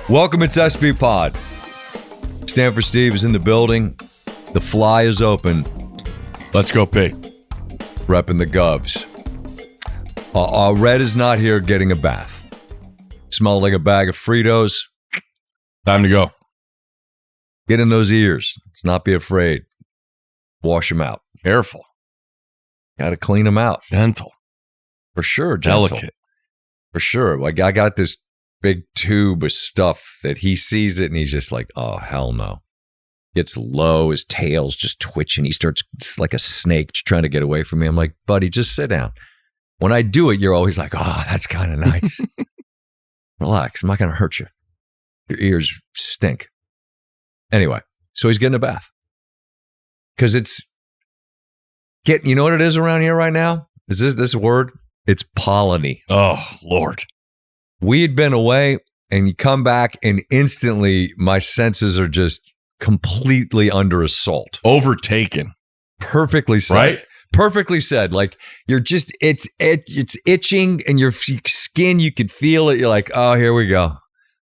Welcome, it's SVPod. Stanford Steve is in the building. The fly is open. Let's go pig. Repping the Govs. Red is not here getting a bath. Smells like a bag of Fritos. Time to go. Get in those ears. Let's not be afraid. Wash them out. Careful. Got to clean them out. Gentle. For sure. Gentle. Delicate. For sure. Like, I got this big tube of stuff that he sees it and he's just like, oh, hell no. Gets low. His tail's just twitching. He starts like a snake just trying to get away from me. I'm like, buddy, just sit down. When I do it, you're always like, oh, that's kind of nice. Relax. I'm not going to hurt you. Your ears stink. Anyway, so he's getting a bath. Because you know what it is around here right now? Is this word? It's polleny. Oh, Lord. We had been away, and you come back, and instantly my senses are just completely under assault. Overtaken. Perfectly said. Right? Perfectly said. Like, you're just, it's itching, and your skin, you could feel it. You're like, oh, here we go.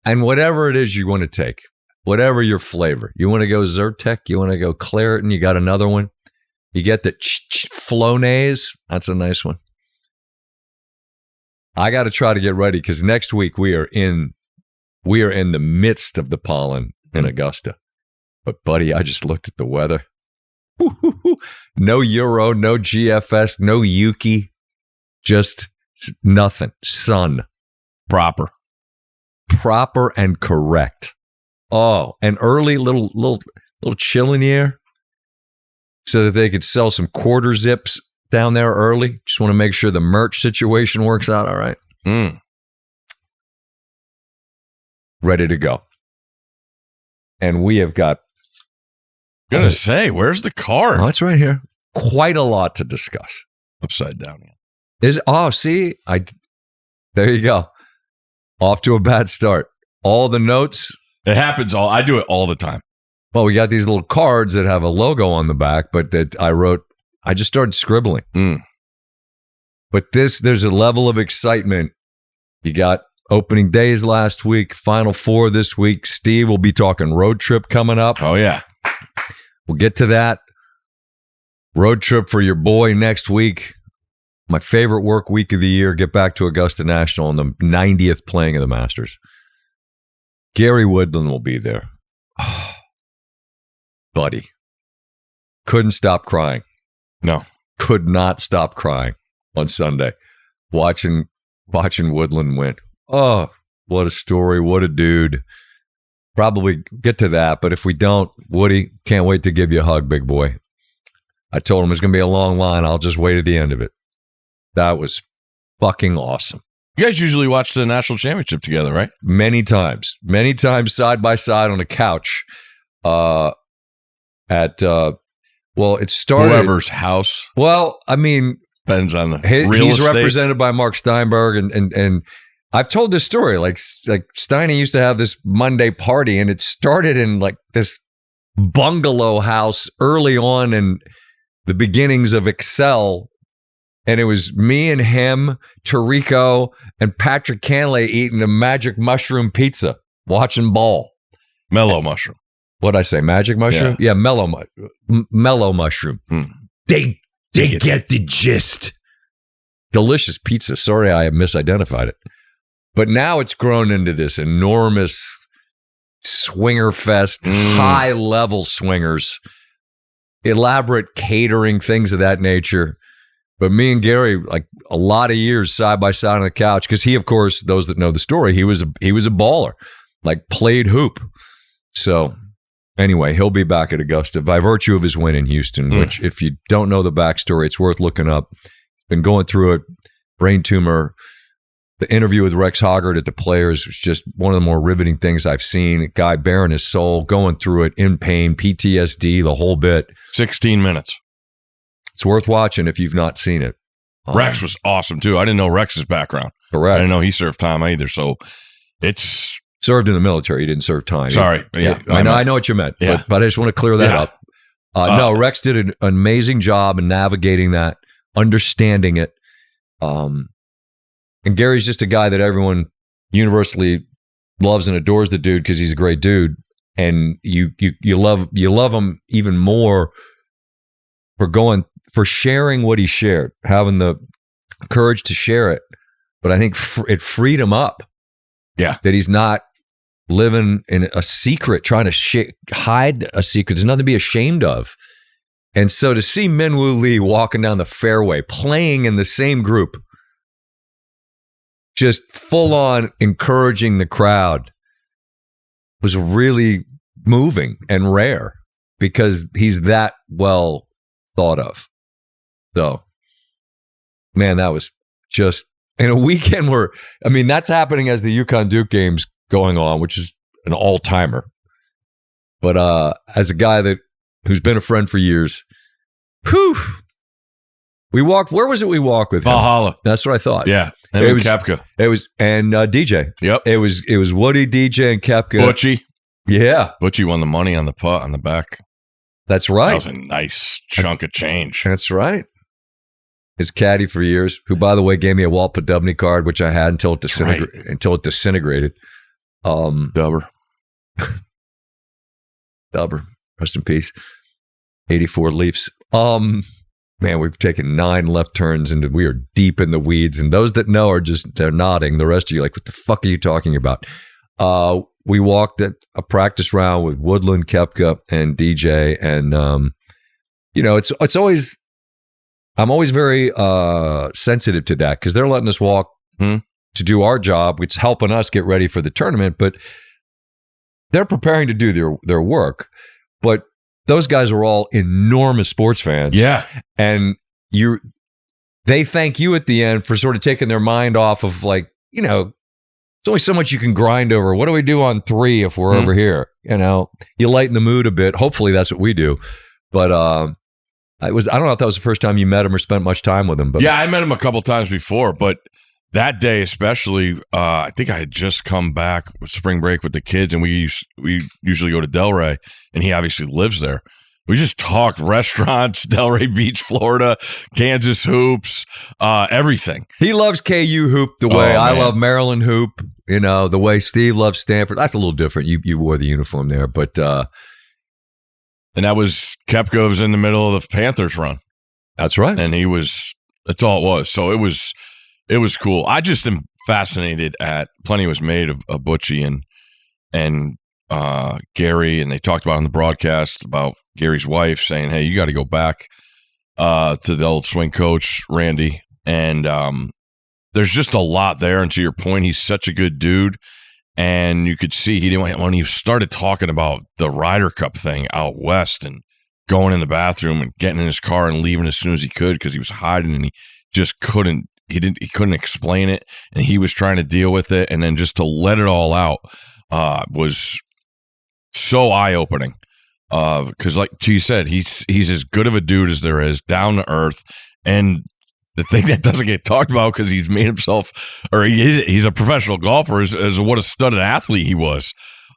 And whatever it is you want to take, whatever your flavor. You want to go Zyrtec? You want to go Claret? And you got another one? You get the Flonase. That's a nice one. I got to try to get ready because next week we are in the midst of the pollen in Augusta. But buddy, I just looked at the weather. No Euro, no GFS, no Yuki, just nothing. Sun. Proper And correct. Oh, and early little chill in the air so that they could sell some quarter zips down there early. Just want to make sure the merch situation works out all right. Ready to go. And we have got... Gonna say, where's the card? Oh, it's right here. Quite a lot to discuss. Upside down. There you go. Off to a bad start. All the notes. It happens I do it all the time. Well, we got these little cards that have a logo on the back, but that I just started scribbling. But there's a level of excitement. You got opening days last week, Final Four this week. Steve will be talking road trip coming up. Oh, yeah. We'll get to that. Road trip for your boy next week. My favorite work week of the year. Get back to Augusta National on the 90th playing of the Masters. Gary Woodland will be there. Oh, buddy. Couldn't stop crying. No. Could not stop crying on Sunday. Watching Woodland win. Oh, what a story. What a dude. Probably get to that, but if we don't, Woody, can't wait to give you a hug, big boy. I told him it's going to be a long line. I'll just wait at the end of it. That was fucking awesome. You guys usually watch the national championship together, right? Many times side by side on a couch. It started whoever's house. Well, I mean, depends on the real he's estate. Represented by Mark Steinberg, and I've told this story. Like Steiny used to have this Monday party, and it started in like this bungalow house early on in the beginnings of Excel. And it was me and him, Tarico, and Patrick Canley eating a magic mushroom pizza, watching ball. Mellow mushroom. What'd I say? Magic mushroom? Yeah, mellow mushroom. They get the gist. Delicious pizza. Sorry, I misidentified it. But now it's grown into this enormous swinger fest, high-level swingers, elaborate catering, things of that nature. But me and Gary, like a lot of years side by side on the couch, because he, of course, those that know the story, he was a baller, like played hoop. So anyway, he'll be back at Augusta by virtue of his win in Houston, which if you don't know the backstory, it's worth looking up. Been going through it, brain tumor. The interview with Rex Hoggard at the Players was just one of the more riveting things I've seen. A guy bearing his soul, going through it in pain, PTSD, the whole bit. 16 minutes. It's worth watching if you've not seen it. Rex was awesome, too. I didn't know Rex's background. Correct. I didn't know he served time either, so it's... Served in the military. He didn't serve time. Sorry. Yeah, I know what you meant, but I just want to clear that up. No, Rex did an amazing job in navigating that, understanding it. And Gary's just a guy that everyone universally loves and adores the dude because he's a great dude, and you love him even more for sharing what he shared, having the courage to share it. But I think it freed him up. Yeah, that he's not living in a secret, trying to hide a secret. There's nothing to be ashamed of. And so to see Minwoo Lee walking down the fairway, playing in the same group, just full on encouraging the crowd, was really moving and rare because he's that well thought of. So, man, that was just in a weekend where, I mean, that's happening as the UConn Duke game's going on, which is an all-timer. But as a guy who's been a friend for years, we walked. Where was it? We walked with him? Valhalla. That's what I thought. Yeah, and Koepka. It was DJ. Yep. It was Woody, DJ, and Koepka. Butchie. Yeah, Butchie won the money on the putt on the back. That's right. That was a nice chunk of change. That's right. His caddy for years, who, by the way, gave me a Walt Podubny card, which I had until it disintegrated. Dubber. Rest in peace. 84 Leafs. Man, we've taken 9 left turns and we are deep in the weeds. And those that know they're nodding. The rest of you are like, what the fuck are you talking about? We walked at a practice round with Woodland, Koepka, and DJ. And, it's always, I'm always very sensitive to that because they're letting us walk to do our job, which is helping us get ready for the tournament. But they're preparing to do their work. But those guys are all enormous sports fans. Yeah. And they thank you at the end for sort of taking their mind off of it's only so much you can grind over. What do we do on 3 if we're over here? You lighten the mood a bit. Hopefully that's what we do. But I don't know if that was the first time you met him or spent much time with him. But yeah, I met him a couple times before, but that day especially, I think I had just come back with spring break with the kids, and we usually go to Delray, and he obviously lives there. We just talked restaurants, Delray Beach, Florida, Kansas hoops, everything. He loves KU hoop the way I love Maryland hoop. The way Steve loves Stanford. That's a little different. You wore the uniform there, but and that was Koepka was in the middle of the Panthers run. That's right, and that's all it was. So it was cool. I just am fascinated at plenty was made of Butchie and Gary, and they talked about on the broadcast about Gary's wife saying, "Hey, you got to go back to the old swing coach Randy." And there's just a lot there. And to your point, he's such a good dude, and you could see he didn't when he started talking about the Ryder Cup thing out west and going in the bathroom and getting in his car and leaving as soon as he could because he was hiding and he just couldn't. He couldn't explain it, and he was trying to deal with it, and then just to let it all out was so eye-opening. Because, like you said, he's as good of a dude as there is, down to earth, and the thing that doesn't get talked about because he's made himself, or he's a professional golfer, is what a studded athlete he was.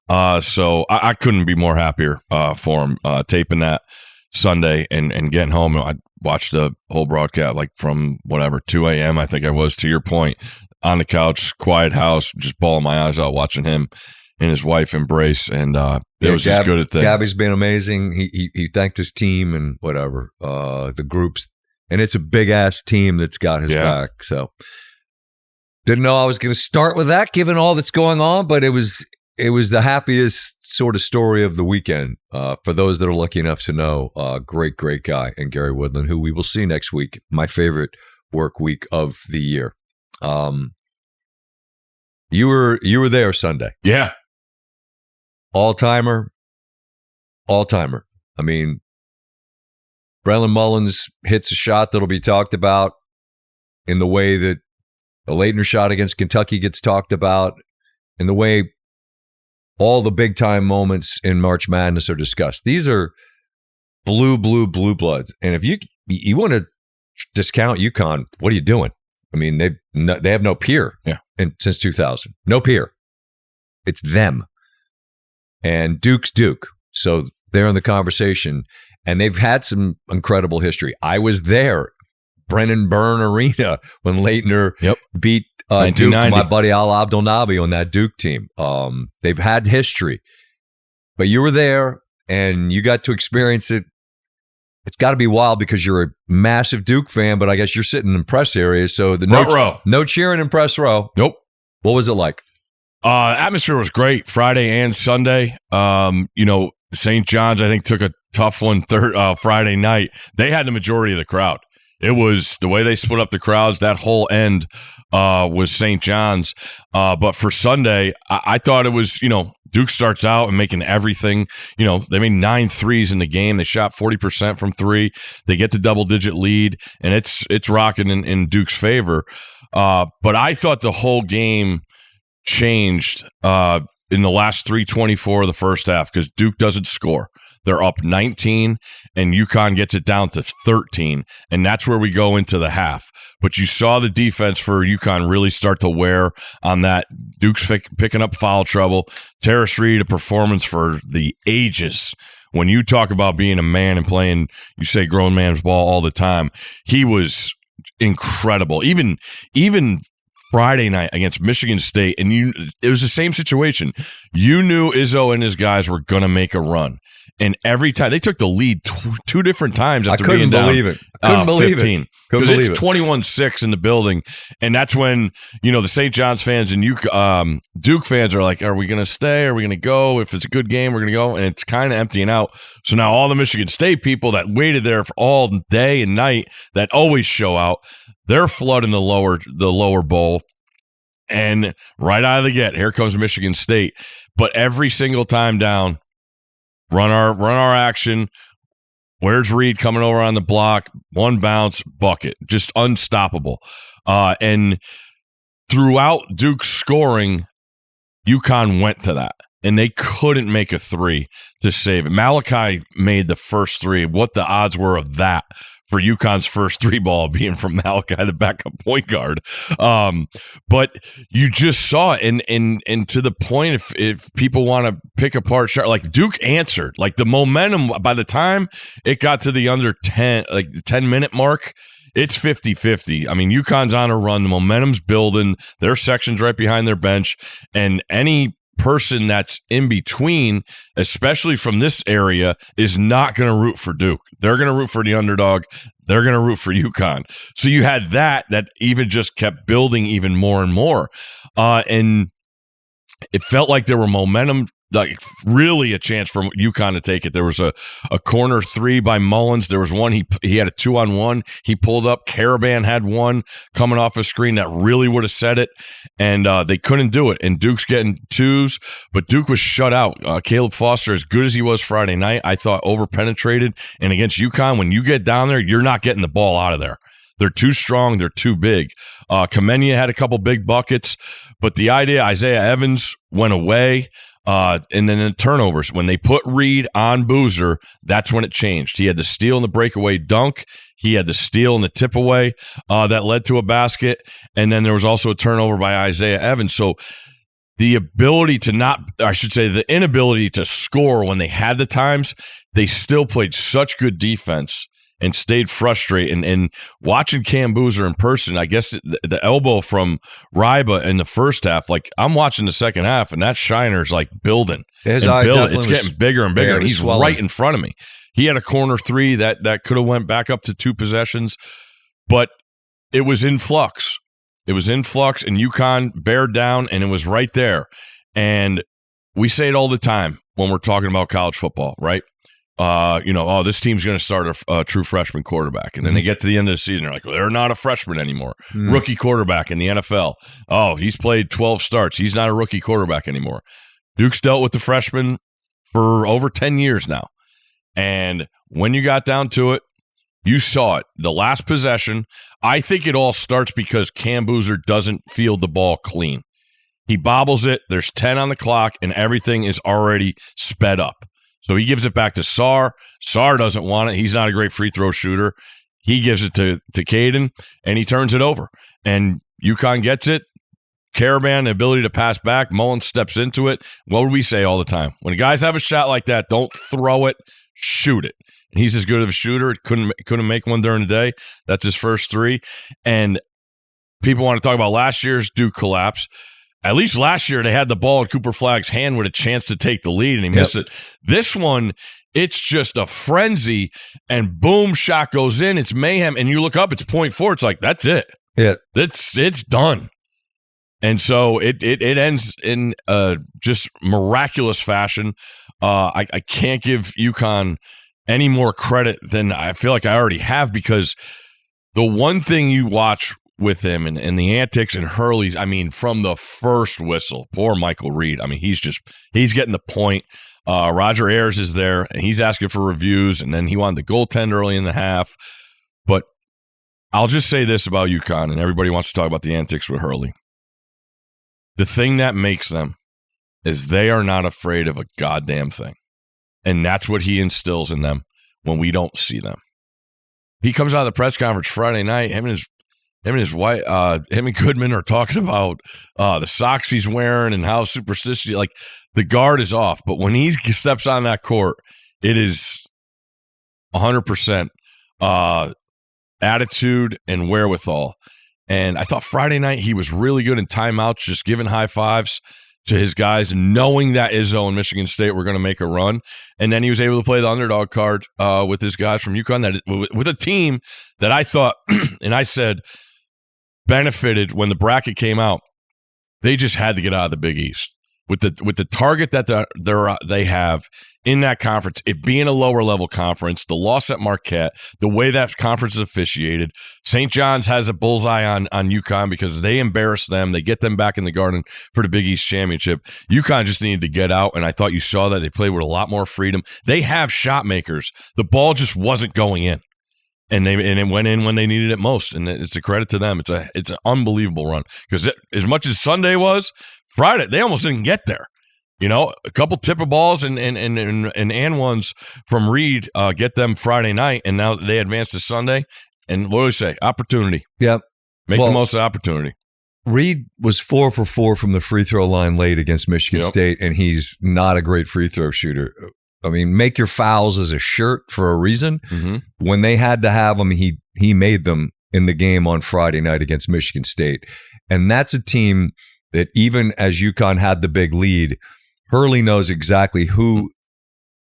So I couldn't be more happier for him taping that Sunday and getting home. I watched the whole broadcast from 2 a.m. I think I was, to your point, on the couch, quiet house, just bawling my eyes out watching him and his wife embrace, and it was as good a thing. Gabby's been amazing. He thanked his team and the groups, and it's a big ass team that's got his back. So didn't know I was going to start with that, given all that's going on, but it was the happiest sort of story of the weekend for those that are lucky enough to know. Great guy, and Gary Woodland, who we will see next week. My favorite work week of the year. You were there Sunday. Yeah. All-timer. I mean, Braylon Mullins hits a shot that'll be talked about in the way that the Leitner shot against Kentucky gets talked about, in the way all the big-time moments in March Madness are discussed. These are blue bloods. And if you want to discount UConn, what are you doing? I mean, they have no peer since 2000. No peer. It's them. And Duke's Duke. So they're in the conversation. And they've had some incredible history. I was there, Brennan Byrne Arena, when Leitner beat Duke, my buddy Al Abdelnaby on that Duke team. They've had history, but you were there and you got to experience it. It's got to be wild because you're a massive Duke fan, but I guess you're sitting in press areas, so the no cheering in press row. Nope. What was it like? Atmosphere was great Friday and Sunday. St. John's, I think, took a tough one Friday night. They had the majority of the crowd. It was the way they split up the crowds. That whole end was St. John's. But for Sunday, I thought it was, Duke starts out and making everything. They made 9 threes in the game. They shot 40% from 3. They get the double-digit lead, and it's rocking in Duke's favor. But I thought the whole game changed in the last 3:24 of the first half because Duke doesn't score. They're up 19, and UConn gets it down to 13, and that's where we go into the half. But you saw the defense for UConn really start to wear on that. Duke's picking up foul trouble. Terrace Reed, a performance for the ages. When you talk about being a man and playing, you say grown man's ball all the time, he was incredible. Even Friday night against Michigan State, and it was the same situation. You knew Izzo and his guys were going to make a run. And every time they took the lead two different times after being down. Couldn't believe it. Because it's 21-6 in the building. And that's when, the St. John's fans and Duke fans are like, are we going to stay? Are we going to go? If it's a good game, we're going to go. And it's kind of emptying out. So now all the Michigan State people that waited there for all day and night that always show out, they're flooding the lower bowl. And right out of the gate, here comes Michigan State. But every single time down, run our action. Where's Reed coming over on the block? One bounce, bucket. Just unstoppable. And throughout Duke's scoring, UConn went to that. And they couldn't make a 3 to save it. Malachi made the first 3. What the odds were of that for UConn's first 3 ball being from Malachi, the backup point guard. But you just saw it. And to the point, if people want to pick apart, like Duke answered, like the momentum, by the time it got to the under 10, like the 10-minute mark, it's 50-50. I mean, UConn's on a run. The momentum's building. Their section's right behind their bench. And any person that's in between, especially from this area, is not going to root for Duke. They're going to root for the underdog. They're going to root for UConn. So you had that even just kept building even more and more. And it felt like there were momentum, like really a chance for UConn to take it. There was a corner 3 by Mullins. There was one, he had a 2-on-1. He pulled up. Caravan had one coming off a screen that really would have set it, and they couldn't do it. And Duke's getting 2s, but Duke was shut out. Caleb Foster, as good as he was Friday night, I thought over-penetrated. And against UConn, when you get down there, you're not getting the ball out of there. They're too strong. They're too big. Kamenia had a couple big buckets, but the idea, Isaiah Evans went away. And then the turnovers, when they put Reed on Boozer, that's when it changed. He had the steal and the breakaway dunk. He had the steal and the tip away that led to a basket. And then there was also a turnover by Isaiah Evans. So the ability to the inability to score when they had the times, they still played such good defense and stayed frustrated. And watching Cam Boozer in person, I guess the elbow from Ryba in the first half, like I'm watching the second half, and that shiner's like building. It's getting bigger and bigger, and he's right in front of me. He had a corner 3 that could have went back up to 2 possessions, but it was in flux. It was in flux, and UConn bared down, and it was right there. We say it all the time when we're talking about college football, right? This team's going to start a true freshman quarterback. And then they get to the end of the season, they're like, well, they're not a freshman anymore. Rookie quarterback in the NFL. Oh, he's played 12 starts. He's not a rookie quarterback anymore. Duke's dealt with the freshman for over 10 years now. And when you got down to it, you saw it. The last possession, I think it all starts because Cam Boozer doesn't field the ball clean. He bobbles it. There's 10 on the clock, and everything is already sped up. So he gives it back to Sarr. Sarr doesn't want it. He's not a great free throw shooter. He gives it to Caden, and he turns it over. And UConn gets it. Caravan, the ability to pass back. Mullins steps into it. What would we say all the time? When guys have a shot like that, don't throw it, shoot it. And he's as good of a shooter. Couldn't make one during the day. That's his first 3. And people want to talk about last year's Duke collapse. At least last year, they had the ball in Cooper Flagg's hand with a chance to take the lead, and he missed it. This one, it's just a frenzy, and boom, shot goes in. It's mayhem, and you look up, it's 0.4. It's like, that's it. Yeah. It's done. And so it ends in just miraculous fashion. I can't give UConn any more credit than I feel like I already have, because the one thing you watch with him and the antics and Hurley's, I mean, from the first whistle, poor Michael Reed. I mean, he's getting the point. Roger Ayers is there, and he's asking for reviews, and then he wanted the goaltend early in the half. But I'll just say this about UConn, and everybody wants to talk about the antics with Hurley. The thing that makes them is they are not afraid of a goddamn thing. And that's what he instills in them when we don't see them. He comes out of the press conference Friday night, him and his wife, him and Goodman are talking about the socks he's wearing and how superstitious. Like, the guard is off, but when he steps on that court, it is 100% attitude and wherewithal. And I thought Friday night he was really good in timeouts, just giving high fives to his guys, knowing that Izzo and Michigan State were going to make a run. And then he was able to play the underdog card with his guys from UConn, with a team that I thought, and I said, benefited when the bracket came out. They just had to get out of the Big East. With the target that they have in that conference, it being a lower level conference, the loss at Marquette, the way that conference is officiated, St. John's has a bullseye on UConn because they embarrass them. They get them back in the Garden for the Big East championship. UConn just needed to get out, and I thought you saw that. They played with a lot more freedom. They have shot makers. The ball just wasn't going in. And it went in when they needed it most, and it's a credit to them. It's an unbelievable run, because as much as Sunday was, Friday they almost didn't get there. You know, a couple tipper balls and ones from Reed get them Friday night, and now they advance to Sunday. And what do we say? Opportunity. Yep. Make the most of the opportunity. Reed was 4 for 4 from the free throw line late against Michigan State, and he's not a great free throw shooter. I mean, make your fouls as a shirt for a reason. Mm-hmm. When they had to have them, he made them in the game on Friday night against Michigan State. And that's a team that, even as UConn had the big lead, Hurley knows exactly who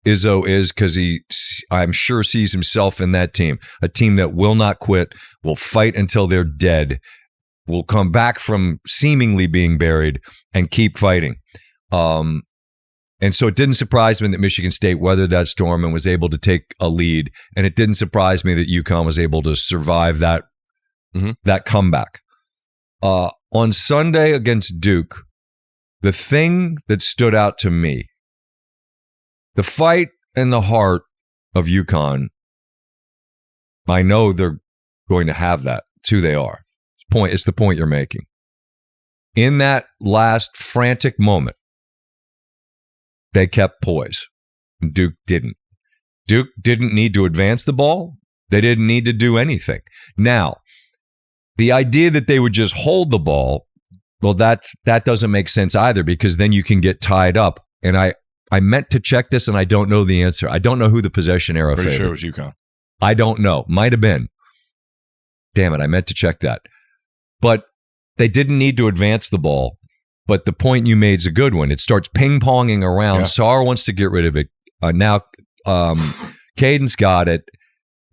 Izzo is, because I'm sure, sees himself in that team. A team that will not quit, will fight until they're dead, will come back from seemingly being buried and keep fighting. And so it didn't surprise me that Michigan State weathered that storm and was able to take a lead. And it didn't surprise me that UConn was able to survive that comeback. On Sunday against Duke, the thing that stood out to me, the fight and the heart of UConn, I know they're going to have that. It's who they are. It's the point you're making. In that last frantic moment, they kept poise. Duke didn't. Duke didn't need to advance the ball. They didn't need to do anything. Now, the idea that they would just hold the ball, well, that doesn't make sense either, because then you can get tied up. And I meant to check this, and I don't know the answer. I don't know who the possession arrow favored. Pretty sure it was UConn. I don't know. Might have been. Damn it, I meant to check that. But they didn't need to advance the ball. But the point you made is a good one. It starts ping-ponging around. Yeah. Saar wants to get rid of it. Now, Caden's got it.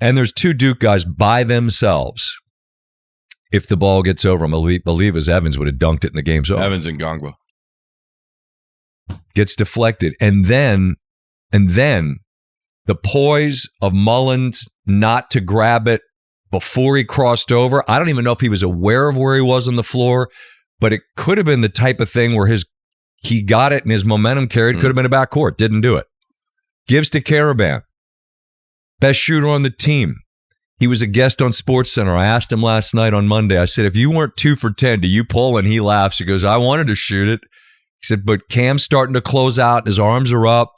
And there's two Duke guys by themselves. If the ball gets over them, I believe as Evans would have dunked it in the game's over. Evans and Gongwa. Gets deflected. And then the poise of Mullins not to grab it before he crossed over. I don't even know if he was aware of where he was on the floor. But it could have been the type of thing where he got it and his momentum carried. Could have been a backcourt. Didn't do it. Gives to Caravan. Best shooter on the team. He was a guest on SportsCenter. I asked him last night on Monday. I said, if you weren't 2 for 10, do you pull? And he laughs. He goes, I wanted to shoot it. He said, but Cam's starting to close out. His arms are up.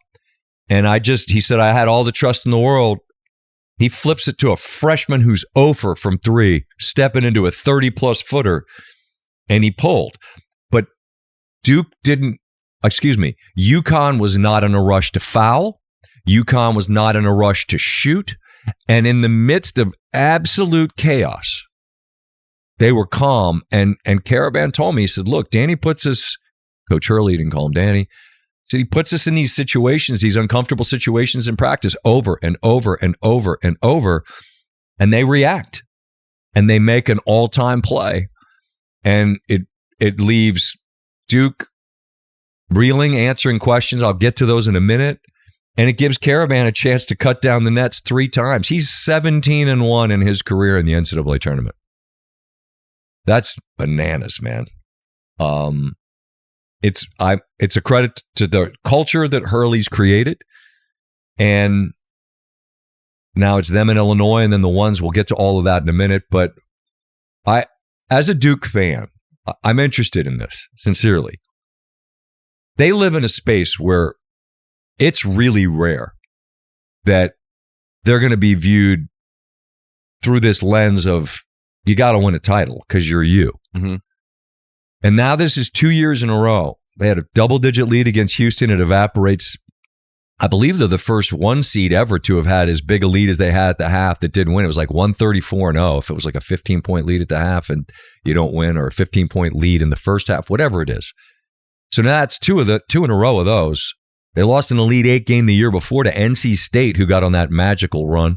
And he said, I had all the trust in the world. He flips it to a freshman who's 0 from 3, stepping into a 30-plus footer. And he pulled. But UConn was not in a rush to foul. UConn was not in a rush to shoot. And in the midst of absolute chaos, they were calm. And Karaban told me, he said, look, Danny puts us, Coach Hurley didn't call him Danny, he said he puts us in these situations, these uncomfortable situations in practice over and over and over and over, and they react and they make an all-time play. And it leaves Duke reeling, answering questions. I'll get to those in a minute. And it gives Karaban a chance to cut down the nets 3 times. He's 17-1 in his career in the NCAA tournament. That's bananas, man. It's a credit to the culture that Hurley's created. And now it's them in Illinois and then the ones. We'll get to all of that in a minute. But as a Duke fan, I'm interested in this, sincerely. They live in a space where it's really rare that they're going to be viewed through this lens of, you got to win a title because you're you. Mm-hmm. And now this is 2 years in a row. They had a double-digit lead against Houston. It evaporates. I believe they're the first 1 seed ever to have had as big a lead as they had at the half that didn't win. It was like 134-0. If it was like a 15-point lead at the half and you don't win, or a 15-point lead in the first half, whatever it is. So now that's 2 in a row of those. They lost an Elite 8 game the year before to NC State, who got on that magical run.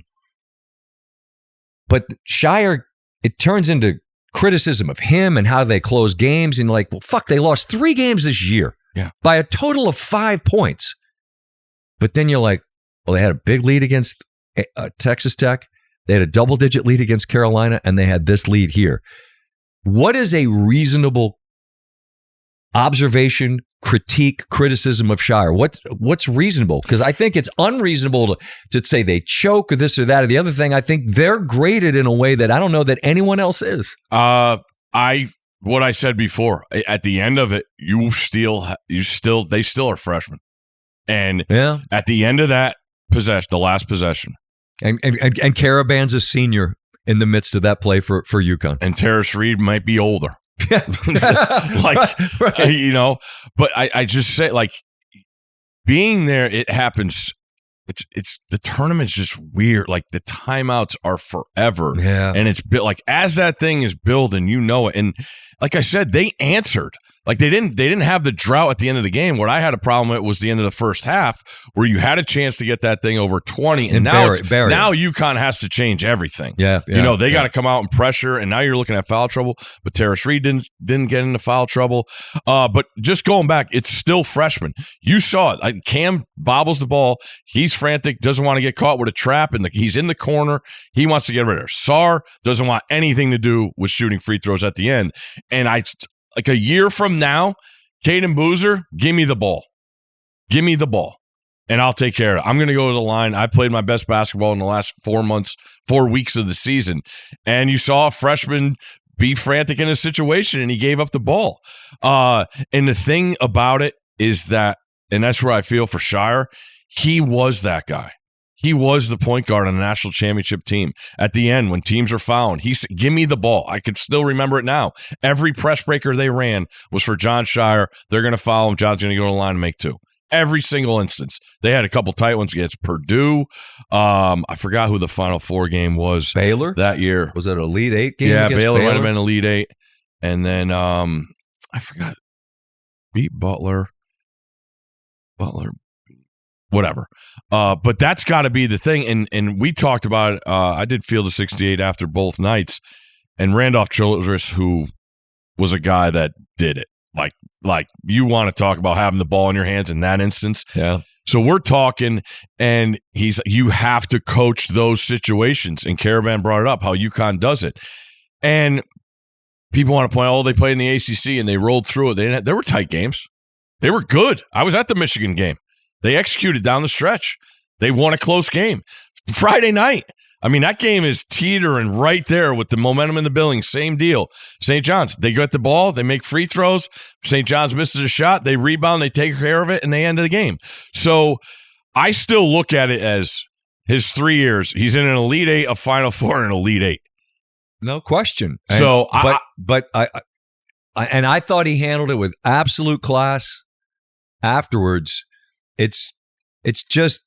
But Scheyer, it turns into criticism of him and how they close games. And like, well, fuck, they lost 3 games this year by a total of 5 points. But then you're like, well, they had a big lead against Texas Tech. They had a double-digit lead against Carolina, and they had this lead here. What is a reasonable observation, critique, criticism of Scheyer? What's reasonable? Because I think it's unreasonable to say they choke or this or that or the other thing. I think they're graded in a way that I don't know that anyone else is. What I said before, at the end of it, they still are freshmen. And at the end of that possession, the last possession. And Karaban's a senior in the midst of that play for UConn. And Terrace Reed might be older. Right. You know, but I just say, like, being there, it happens. It's the tournament's just weird. Like, the timeouts are forever. Yeah. And it's like, as that thing is building, you know it. And like I said, they answered. Like, they didn't have the drought at the end of the game. What I had a problem with was the end of the first half, where you had a chance to get that thing over 20, and now UConn has to change everything. Yeah, you know, they got to come out and pressure, and now you're looking at foul trouble. But Terrace Reed didn't get into foul trouble. But just going back, it's still freshman. You saw it. Cam bobbles the ball. He's frantic, doesn't want to get caught with a trap, and he's in the corner. He wants to get rid of her. Sar doesn't want anything to do with shooting free throws at the end. And like a year from now, Caden Boozer, give me the ball. Give me the ball, and I'll take care of it. I'm going to go to the line. I played my best basketball in the last 4 weeks of the season, and you saw a freshman be frantic in a situation, and he gave up the ball. And the thing about it is that, and that's where I feel for Scheyer, he was that guy. He was the point guard on the national championship team. At the end, when teams are fouling, he said, give me the ball. I could still remember it now. Every press breaker they ran was for Jon Scheyer. They're going to foul him. John's going to go to the line and make 2. Every single instance. They had a couple tight ones against Purdue. I forgot who the Final Four game was. Baylor? That year. Was it an Elite 8 game? Yeah, Baylor might have been Elite 8. And then, I forgot. Beat Butler. Whatever. But that's got to be the thing. And we talked about it. I did Field of 68 after both nights. And Randolph Childress, who was a guy that did it. Like you want to talk about having the ball in your hands in that instance. Yeah. So we're talking, and you have to coach those situations. And Karaban brought it up, how UConn does it. And people want to point out, they played in the ACC and they rolled through it. There were tight games. They were good. I was at the Michigan game. They executed down the stretch. They won a close game. Friday night, I mean, that game is teetering right there with the momentum in the building. Same deal. St. John's, they get the ball. They make free throws. St. John's misses a shot. They rebound. They take care of it, and they end the game. So I still look at it as his 3 years. He's in an Elite 8, a Final Four, and an Elite 8. No question. So, but I thought he handled it with absolute class afterwards. It's It's just,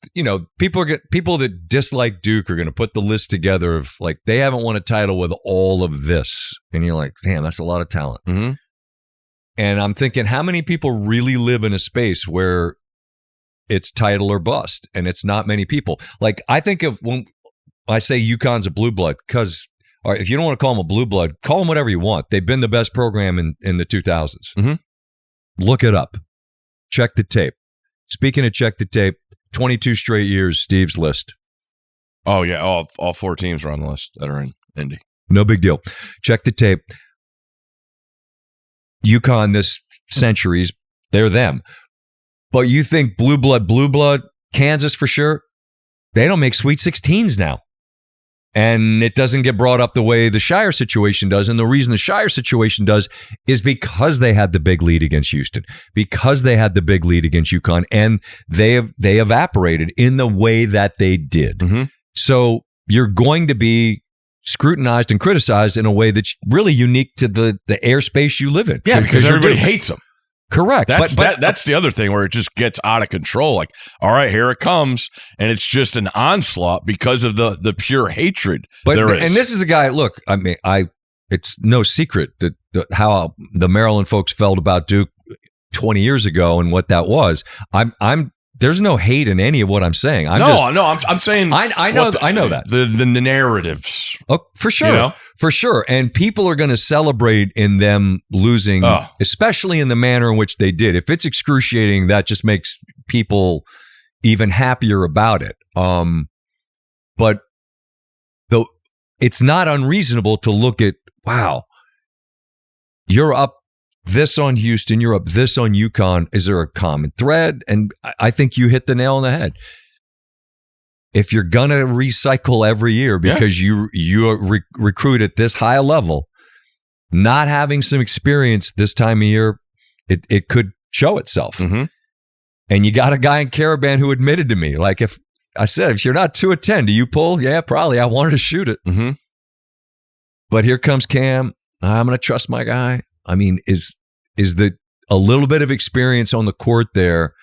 people that dislike Duke are going to put the list together of like, they haven't won a title with all of this. And you're like, damn, that's a lot of talent. Mm-hmm. And I'm thinking, how many people really live in a space where it's title or bust? And it's not many people. Like, I think of when I say UConn's a blue blood, because if you don't want to call them a blue blood, call them whatever you want. They've been the best program in the 2000s. Mm-hmm. Look it up. Check the tape. Speaking of check the tape, 22 straight years, Steve's list. Oh, yeah. All 4 teams are on the list that are in Indy. No big deal. Check the tape. UConn this centuries, they're them. But you think blue blood, Kansas for sure, they don't make Sweet 16s now. And it doesn't get brought up the way the Scheyer situation does. And the reason the Scheyer situation does is because they had the big lead against Houston, because they had the big lead against UConn, and they evaporated in the way that they did. Mm-hmm. So you're going to be scrutinized and criticized in a way that's really unique to the airspace you live in. Yeah, because everybody hates them. Correct. That's the other thing where it just gets out of control. Like, all right, here it comes, and it's just an onslaught because of the pure hatred there is. And this is a guy. Look, I mean, it's no secret that how the Maryland folks felt about Duke 20 years ago and what that was. There's no hate in any of what I'm saying. I'm saying I know that the narratives. Oh, for sure, for sure. And people are going to celebrate in them losing, especially in the manner in which they did. If it's excruciating, that just makes people even happier about it. But though it's not unreasonable to look at, wow, you're up this on Houston, you're up this on UConn. Is there a common thread? And I think you hit the nail on the head. If you're going to recycle every year because you recruit at this high a level, not having some experience this time of year, it could show itself. Mm-hmm. And you got a guy in Caravan who admitted to me, like, if you're not 2 of 10, do you pull? Yeah, probably. I wanted to shoot it. Mm-hmm. But here comes Cam. I'm going to trust my guy. I mean, is a little bit of experience on the court there,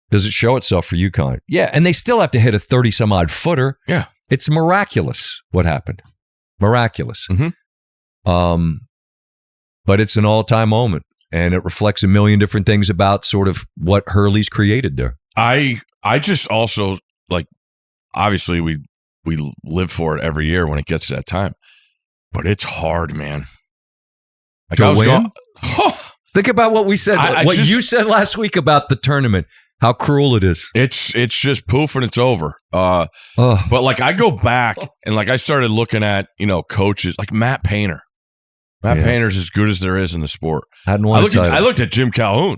does it show itself for UConn? Yeah, and they still have to hit a 30-some-odd footer. Yeah. It's miraculous what happened. Miraculous. Mm-hmm. But it's an all-time moment, and it reflects a million different things about sort of what Hurley's created there. I just also, like, obviously we live for it every year when it gets to that time. But it's hard, man. Like, I was going, think about what we said. You said last week about the tournament, how cruel it is. It's just poof and it's over. But like, I go back and like I started looking at coaches like Matt Painter. Matt Painter's as good as there is in the sport. I looked at Jim Calhoun.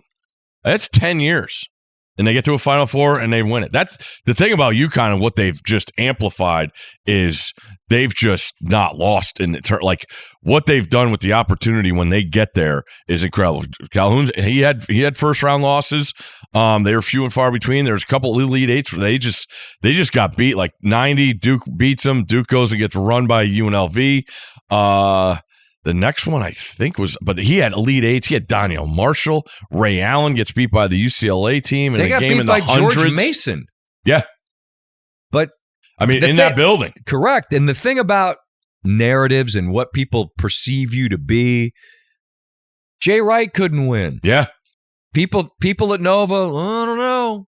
That's 10 years. And they get to a Final Four and they win it. That's the thing about UConn, and what they've just amplified is they've just not lost in the like what they've done with the opportunity when they get there is incredible. Calhoun, he had first round losses. They were few and far between. There's a couple of Elite Eights where they just got beat like 90. Duke beats them. Duke goes and gets run by UNLV. The next one, I think, but he had Elite Eights. He had Daniel Marshall. Ray Allen gets beat by the UCLA team in a game in the hundreds. George Mason. Yeah. But I mean, that building. Correct. And the thing about narratives and what people perceive you to be, Jay Wright couldn't win. Yeah. People at Nova, I don't know.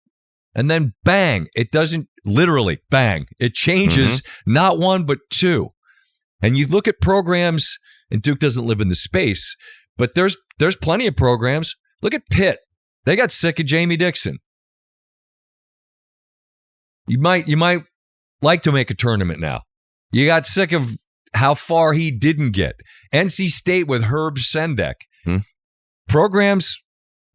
And then bang, it doesn't literally bang. It changes not one, but two. And you look at programs, and Duke doesn't live in the space, but there's plenty of programs. Look at Pitt. They got sick of Jamie Dixon. You might like to make a tournament now. You got sick of how far he didn't get. NC State with Herb Sendek. Programs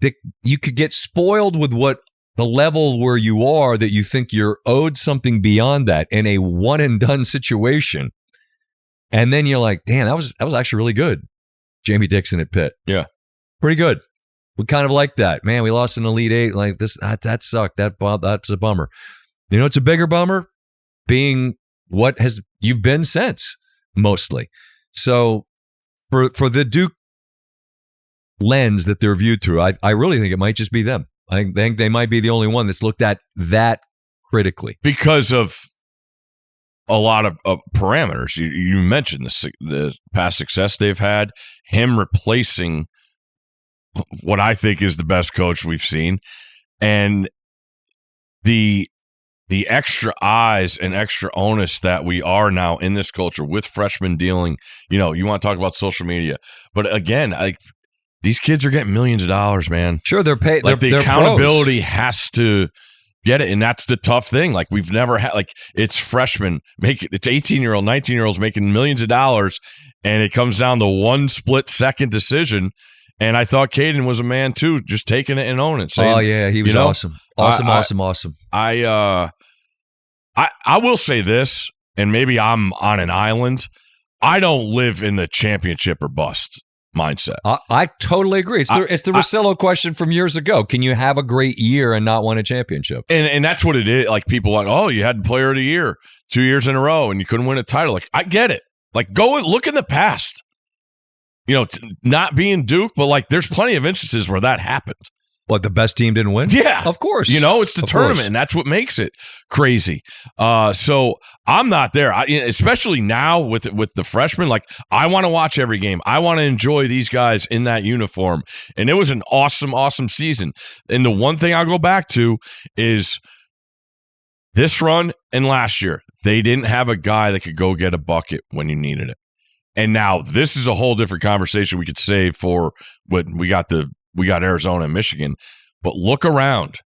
that you could get spoiled with what the level where you are, that you think you're owed something beyond that in a one and done situation. And then you're like, damn, that was actually really good. Jamie Dixon at Pitt. Yeah. Pretty good. We kind of like that. Man, we lost an Elite Eight. Like this, that sucked. That's a bummer. It's a bigger bummer being what you've been since, mostly. So for the Duke lens that they're viewed through, I really think it might just be them. I think they might be the only one that's looked at that critically. Because of a lot of parameters. You mentioned the past success they've had, him replacing what I think is the best coach we've seen, and the extra eyes and extra onus that we are now in this culture with freshmen dealing, you want to talk about social media. But again, these kids are getting millions of dollars, man. Sure, they're paid. Like the accountability pros. has to get it. And that's the tough thing. Like we've never had, it's freshmen it's 18-year-old, 19-year-olds making millions of dollars. And it comes down to one split-second decision. And I thought Caden was a man too, just taking it and owning it. Saying, oh yeah, he was awesome. Awesome. I will say this, and maybe I'm on an island. I don't live in the championship or bust mindset. I totally agree. It's the Russillo question from years ago. Can you have a great year and not win a championship? And that's what it is. Like people are like, oh, you had player of the year 2 years in a row and you couldn't win a title. Like I get it. Like go and look in the past. Not being Duke, but there's plenty of instances where that happened. What, the best team didn't win? Yeah. Of course. It's the tournament, and that's what makes it crazy. So I'm not there. Especially now with the freshmen. I want to watch every game. I want to enjoy these guys in that uniform. And it was an awesome, awesome season. And the one thing I'll go back to is this run and last year. They didn't have a guy that could go get a bucket when you needed it. And now this is a whole different conversation we could save for when we got Arizona and Michigan. But look around.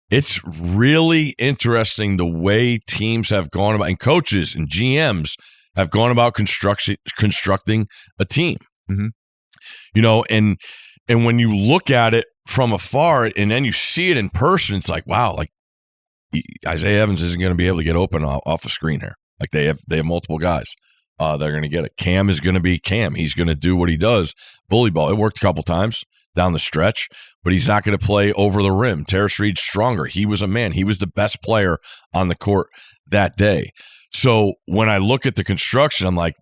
It's really interesting the way teams have gone about, and coaches and GMs have gone about constructing a team. Mm-hmm. And when you look at it from afar and then you see it in person, it's like, wow, Isaiah Evans isn't going to be able to get open off a screen here. They have multiple guys. They're going to get it. Cam is going to be Cam. He's going to do what he does. Bully ball. It worked a couple times down the stretch, but he's not going to play over the rim. Terrace Reed's stronger. He was a man. He was the best player on the court that day. So when I look at the construction, I'm like,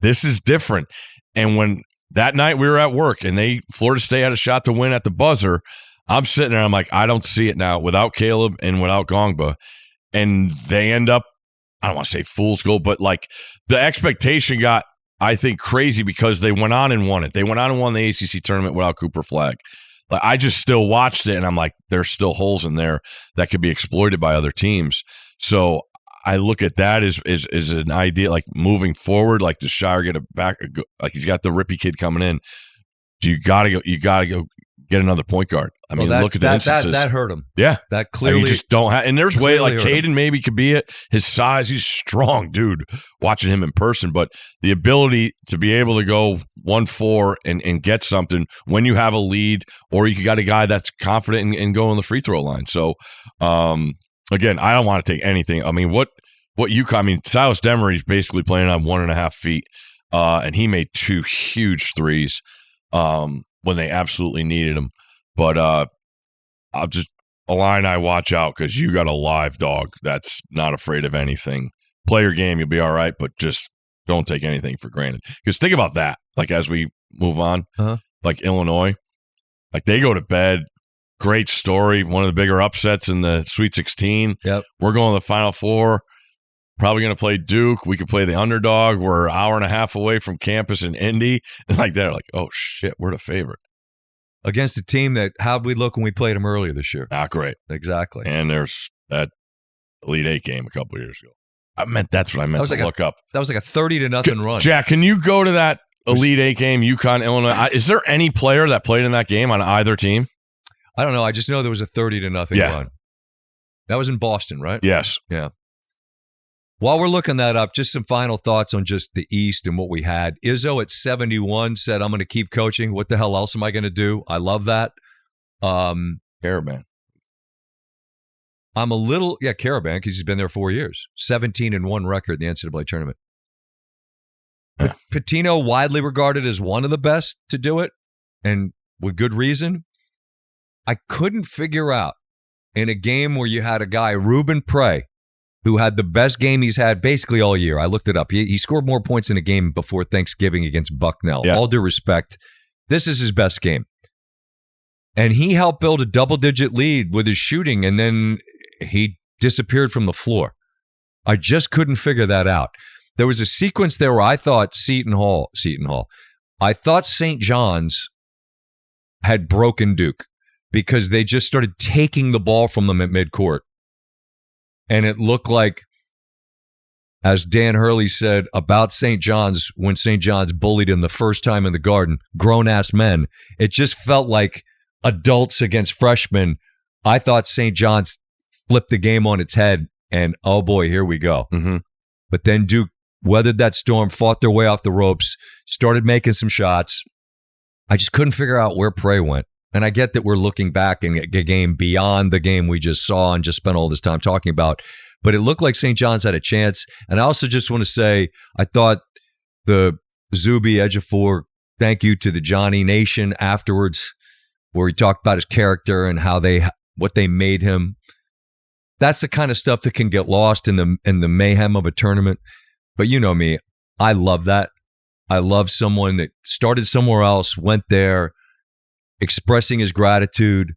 this is different. And when that night we were at work and Florida State had a shot to win at the buzzer, I'm sitting there. I'm like, I don't see it now without Caleb and without Gongba. And they end up, I don't want to say fool's gold, but the expectation got, I think, crazy because they went on and won it. They went on and won the ACC tournament without Cooper Flagg. I just still watched it, and I'm like, there's still holes in there that could be exploited by other teams. So I look at that as an idea, moving forward, does Scheyer get a back? He's got the Rippy kid coming in. You got to go get another point guard. Look at the instances. That hurt him. Yeah. That clearly. You just don't have. And there's way, Caden maybe could be it. His size, he's strong, dude, watching him in person. But the ability to be able to go 1-4 and get something when you have a lead, or you got a guy that's confident in going the free throw line. So, again, I don't want to take anything. What UConn, Silas Demery's basically playing on 1.5 feet. And he made 2 huge threes when they absolutely needed him. But I'll just Illini, watch out because you got a live dog that's not afraid of anything. Play your game, you'll be all right, but just don't take anything for granted. Because think about that, as we move on, Illinois, they go to bed. Great story, one of the bigger upsets in the Sweet 16. Yep. We're going to the Final Four. Probably going to play Duke. We could play the underdog. We're an hour and a half away from campus in Indy. And they're like, oh, shit, we're the favorite. Against a team that, how'd we look when we played them earlier this year? Not great. Exactly. And there's that Elite Eight game a couple of years ago. That's what I meant to look up. That was a 30-0 run. Jack, can you go to that Elite Eight game, UConn, Illinois? Is there any player that played in that game on either team? I don't know. I just know there was a 30-0 run. That was in Boston, right? Yes. Yeah. While we're looking that up, just some final thoughts on just the East and what we had. Izzo at 71 said, I'm going to keep coaching. What the hell else am I going to do? I love that. Caravan. I'm a little, Caravan, because he's been there 4 years. 17-1 record in the NCAA tournament. Pitino, widely regarded as one of the best to do it, and with good reason. I couldn't figure out in a game where you had a guy, Ruben Prey, who had the best game he's had basically all year. I looked it up. He scored more points in a game before Thanksgiving against Bucknell. Yeah. All due respect, this is his best game. And he helped build a double-digit lead with his shooting, and then he disappeared from the floor. I just couldn't figure that out. There was a sequence there where I thought Seton Hall. I thought St. John's had broken Duke because they just started taking the ball from them at midcourt. And it looked like, as Dan Hurley said about St. John's when St. John's bullied him the first time in the Garden, grown-ass men, it just felt like adults against freshmen. I thought St. John's flipped the game on its head, and oh boy, here we go. Mm-hmm. But then Duke weathered that storm, fought their way off the ropes, started making some shots. I just couldn't figure out where Prey went. And I get that we're looking back in a game beyond the game we just saw and just spent all this time talking about. But it looked like St. John's had a chance. And I also just want to say, I thought the Zuby Ejiofor, thank you to the Johnny Nation afterwards, where he talked about his character and what they made him. That's the kind of stuff that can get lost in the mayhem of a tournament. But you know me, I love that. I love someone that started somewhere else, went there, expressing his gratitude.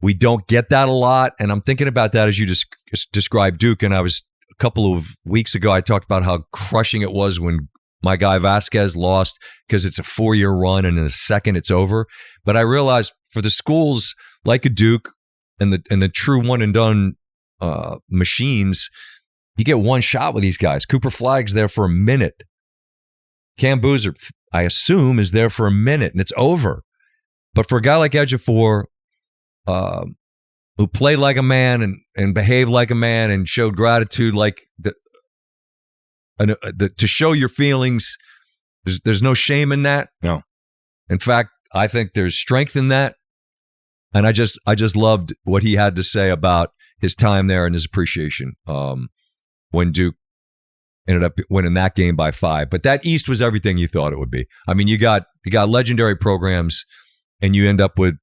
We don't get that a lot, and I'm thinking about that as you just described Duke. And a couple of weeks ago, I talked about how crushing it was when my guy Vasquez lost because it's a 4-year run, and in a second it's over. But I realized for the schools like a Duke and the true one and done machines, you get one shot with these guys. Cooper Flagg's there for a minute. Cam Boozer, I assume, is there for a minute, and it's over. But for a guy like Ejiofor, who played like a man and behaved like a man and showed gratitude, like to show your feelings, there's no shame in that. No. In fact, I think there's strength in that. And I just loved what he had to say about his time there and his appreciation when Duke ended up winning that game by 5. But that East was everything you thought it would be. I mean, you got legendary programs, and you end up with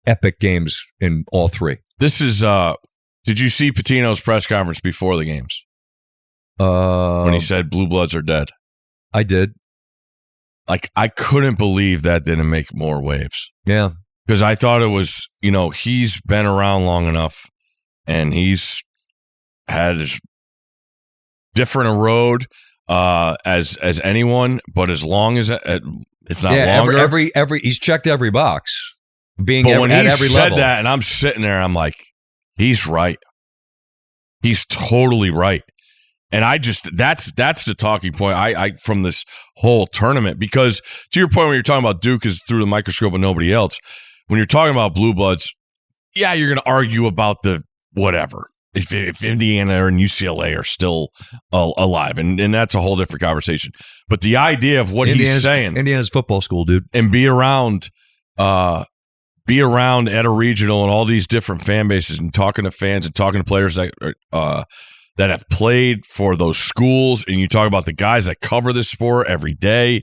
epic games in all three. This is, did you see Pitino's press conference before the games? When he said Blue Bloods are dead. I did. Like, I couldn't believe that didn't make more waves. Yeah. Because I thought it was, he's been around long enough, and he's had as different a road as anyone, but as long as it's not longer. Every he's checked every box. Being but when at he every said level. that, and I'm sitting there, I'm like, he's right. He's totally right. And that's the talking point I from this whole tournament, because to your point when you're talking about Duke is through the microscope and nobody else, when you're talking about Blue Bloods, yeah, you're going to argue about the whatever. If Indiana and UCLA are still alive, and that's a whole different conversation. But the idea of what he's saying, Indiana's football school, dude, and be around at a regional and all these different fan bases and talking to fans and talking to players that have played for those schools, and you talk about the guys that cover this sport every day.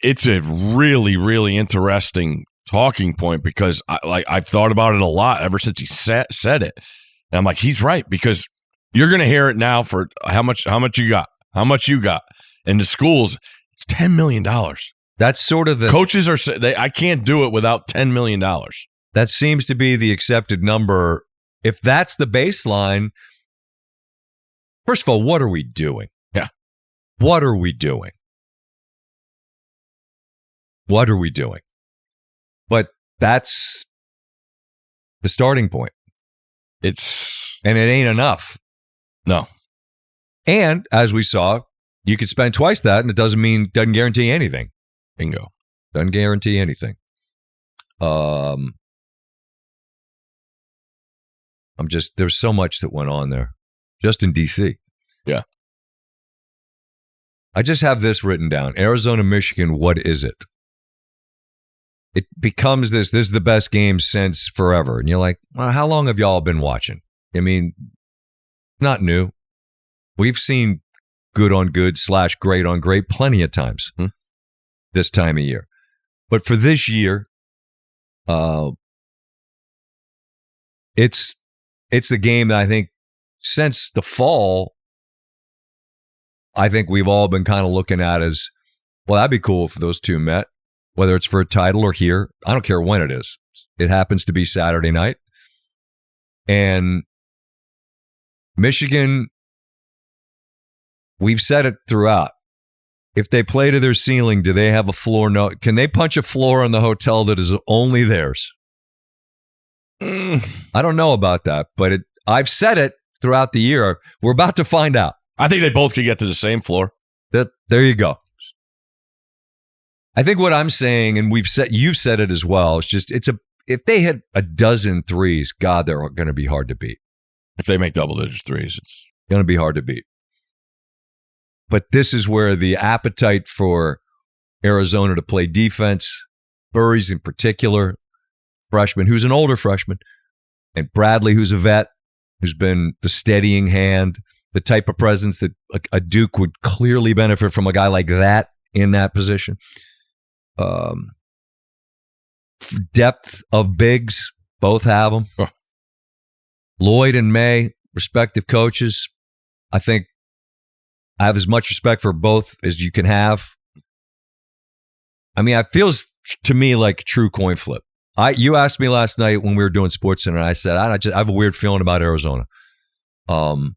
It's a really, really interesting talking point, because I've thought about it a lot ever since he said it. And I'm like, he's right, because you're going to hear it now for how much you got. And the schools, it's $10 million. That's sort of the coaches I can't do it without $10 million. That seems to be the accepted number. If that's the baseline, first of all, what are we doing? Yeah. What are we doing? What are we doing? But that's the starting point. And it ain't enough. No. And as we saw, you could spend twice that, and it doesn't guarantee anything. Bingo. Doesn't guarantee anything. There's so much that went on there, just in DC. Yeah. I just have this written down. Arizona, Michigan, what is it? It becomes this is the best game since forever. And you're like, well, how long have y'all been watching? I mean, not new. We've seen good on good / great on great plenty of times this time of year. But for this year, it's a game that I think since the fall, I think we've all been kind of looking at as, well, that'd be cool if those two met. whether it's for a title or here. I don't care when it is. It happens to be Saturday night. And Michigan, we've said it throughout. If they play to their ceiling, do they have a floor? No. Can they punch a floor in the hotel that is only theirs? I don't know about that, but I've said it throughout the year. We're about to find out. I think they both could get to the same floor. There you go. I think what I'm saying, and you've said it as well, it's just if they hit a dozen threes, God, they're going to be hard to beat. If they make double-digit threes, it's going to be hard to beat. But this is where the appetite for Arizona to play defense, Burries in particular, freshman, who's an older freshman, and Bradley, who's a vet, who's been the steadying hand, the type of presence that a Duke would clearly benefit from a guy like that in that position. Depth of bigs, both have them. Oh. Lloyd and May, respective coaches. I think I have as much respect for both as you can have. I mean, it feels to me like a true coin flip. You asked me last night when we were doing SportsCenter, and I said, I have a weird feeling about Arizona. And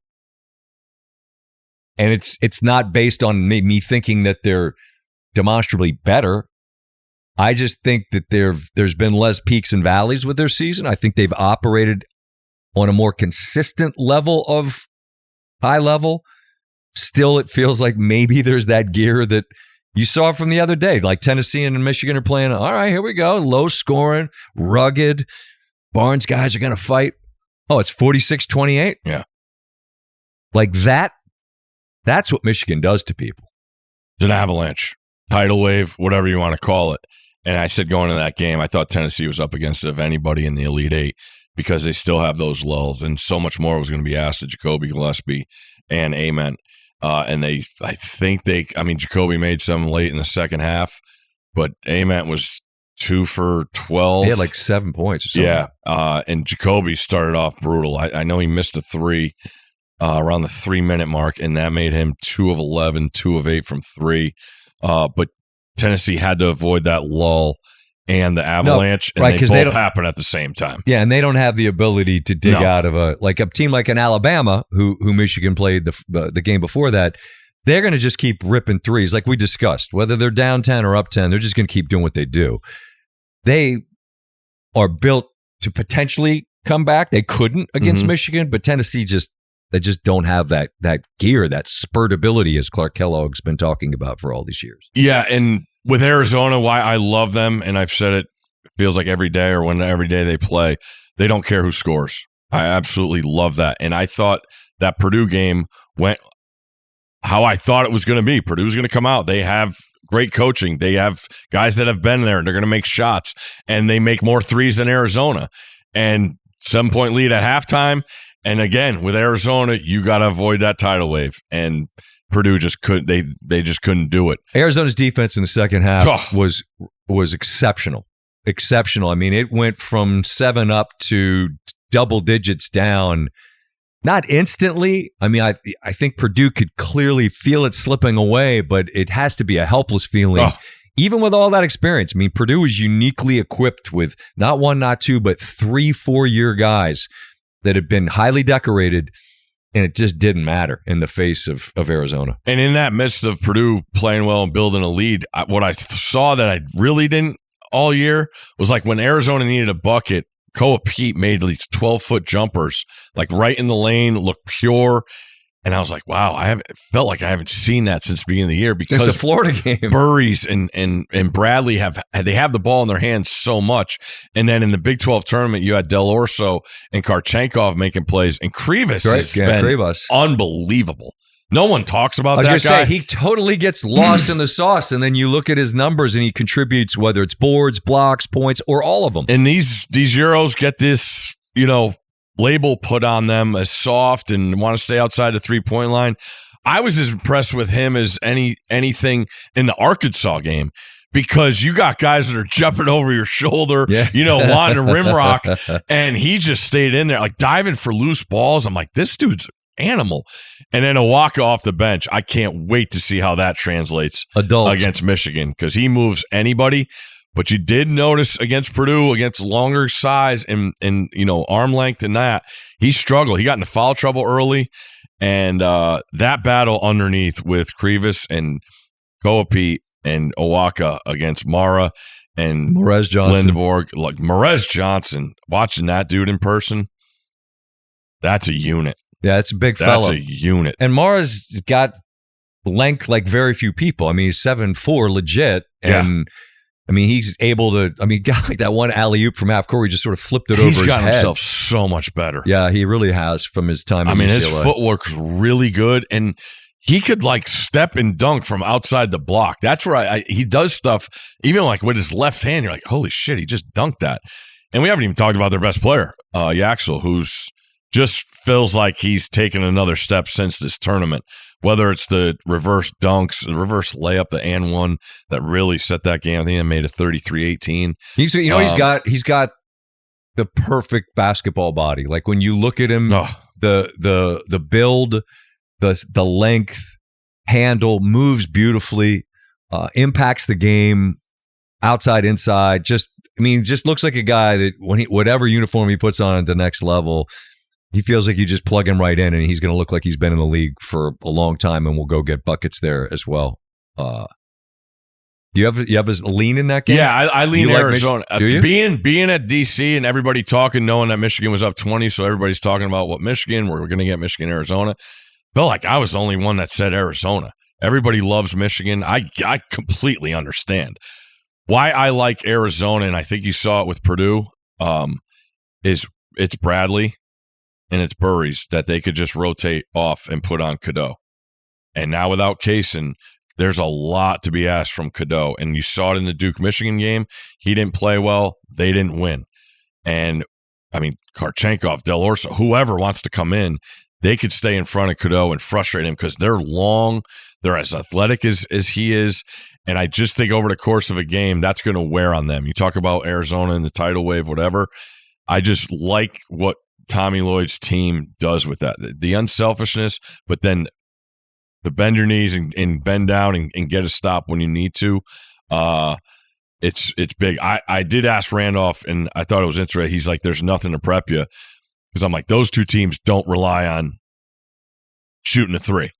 it's not based on me thinking that they're demonstrably better. I just think that there's been less peaks and valleys with their season. I think they've operated on a more consistent level of high level. Still, it feels like maybe there's that gear that you saw from the other day. Like Tennessee and Michigan are playing, all right, here we go. Low scoring, rugged. Barnes guys are going to fight. Oh, it's 46-28? Yeah. Like that, that's what Michigan does to people. It's an avalanche, tidal wave, whatever you want to call it. And I said going into that game, I thought Tennessee was up against it of anybody in the Elite Eight because they still have those lulls, and so much more was going to be asked of Jacoby Gillespie and Ament. And Jacoby made some late in the second half, but Ament was 2 for 12. He had like 7 points or something. Yeah. And Jacoby started off brutal. I know he missed a 3 around the 3-minute mark, and that made him 2 of 11, 2 of 8 from 3. But Tennessee had to avoid that lull and the avalanche, and they both happen at the same time. Yeah, and they don't have the ability to dig out of a team like an Alabama, who Michigan played the game before that. They're going to just keep ripping threes, like we discussed. Whether they're down 10 or up 10, they're just going to keep doing what they do. They are built to potentially come back. They couldn't against Michigan, but Tennessee they just don't have that gear, that spurtability, as Clark Kellogg's been talking about for all these years. Yeah, and with Arizona, why I love them, and I've said it feels like every day or when every day they play, they don't care who scores. I absolutely love that. And I thought that Purdue game went how I thought it was going to be. Purdue's going to come out. They have great coaching. They have guys that have been there, and they're going to make shots, and they make more threes than Arizona. And 7-point lead at halftime. And again, with Arizona, you got to avoid that tidal wave. And Purdue just couldn't. They just couldn't do it. Arizona's defense in the second half was exceptional. Exceptional. I mean, it went from 7 up to double digits down. Not instantly. I mean, I think Purdue could clearly feel it slipping away, but it has to be a helpless feeling. Even with all that experience. I mean, Purdue is uniquely equipped with not 1, not 2, but 3 4-year guys that had been highly decorated, and it just didn't matter in the face of Arizona. And in that midst of Purdue playing well and building a lead, what I saw that I really didn't all year was like when Arizona needed a bucket, Koa Pete made these 12-foot jumpers, like right in the lane, looked pure. And I was like, wow, felt like I haven't seen that since the beginning of the year because it's a Florida game. Burries and Bradley have the ball in their hands so much. And then in the Big 12 tournament, you had Del Orso and Karchenkov making plays, and Krivas has been unbelievable. No one talks about that guy. I was going to say, he totally gets lost in the sauce, and then you look at his numbers, and he contributes, whether it's boards, blocks, points, or all of them. And these Euros get this, label put on them as soft and want to stay outside the 3-point line. I was as impressed with him as anything in the Arkansas game because you got guys that are jumping over your shoulder, wanting to rim rock, and he just stayed in there, like diving for loose balls. I'm like, this dude's animal. And then Owaka off the bench. I can't wait to see how that translates against Michigan because he moves anybody. But you did notice against Purdue, against longer size and arm length and that, he struggled. He got into foul trouble early. And that battle underneath with Krivas and Koapi and Owaka against Mara and Morez Johnson. Lindeborg. Like Morez Johnson, watching that dude in person, that's a unit. Yeah, it's a big fella. That's a unit. And Mara's got length like very few people. I mean, he's 7'4", legit. And I mean, he's able to. I mean, got like that one alley-oop from half court. He just sort of flipped it over his head. He's got himself so much better. Yeah, he really has from his time. I mean, his footwork's really good, and he could like step and dunk from outside the block. That's where he does stuff even like with his left hand. You're like, holy shit, he just dunked that. And we haven't even talked about their best player, Yaxel, who's just feels like he's taken another step since this tournament. Whether it's the reverse dunks, the reverse layup, the and one that really set that game. I think it made it 33-18. He's got the perfect basketball body. Like when you look at him, the build, the length, handle, moves beautifully, impacts the game, outside, inside. Just looks like a guy that whatever uniform he puts on at the next level, he feels like you just plug him right in and he's going to look like he's been in the league for a long time and will go get buckets there as well. You have a lean in that game? Yeah, I lean Arizona. Do you? Being at DC and everybody talking, knowing that Michigan was up 20, so everybody's talking about what Michigan, we're going to get Michigan, Arizona. Felt like I was the only one that said Arizona. Everybody loves Michigan. I completely understand. Why I like Arizona, and I think you saw it with Purdue, is it's Bradley and it's Burries that they could just rotate off and put on Cadeau. And now without Kaysen, there's a lot to be asked from Cadeau. And you saw it in the Duke-Michigan game. He didn't play well. They didn't win. And, I mean, Karchenkov, Del Orso, whoever wants to come in, they could stay in front of Cadeau and frustrate him because they're long. They're as athletic as he is. And I just think over the course of a game, that's going to wear on them. You talk about Arizona and the tidal wave, whatever. I just like what Tommy Lloyd's team does with that. The unselfishness, but then the bend your knees and bend down and get a stop when you need to. It's big. I did ask Randolph, and I thought it was interesting. He's like, there's nothing to prep you. Because I'm like, those two teams don't rely on shooting a three.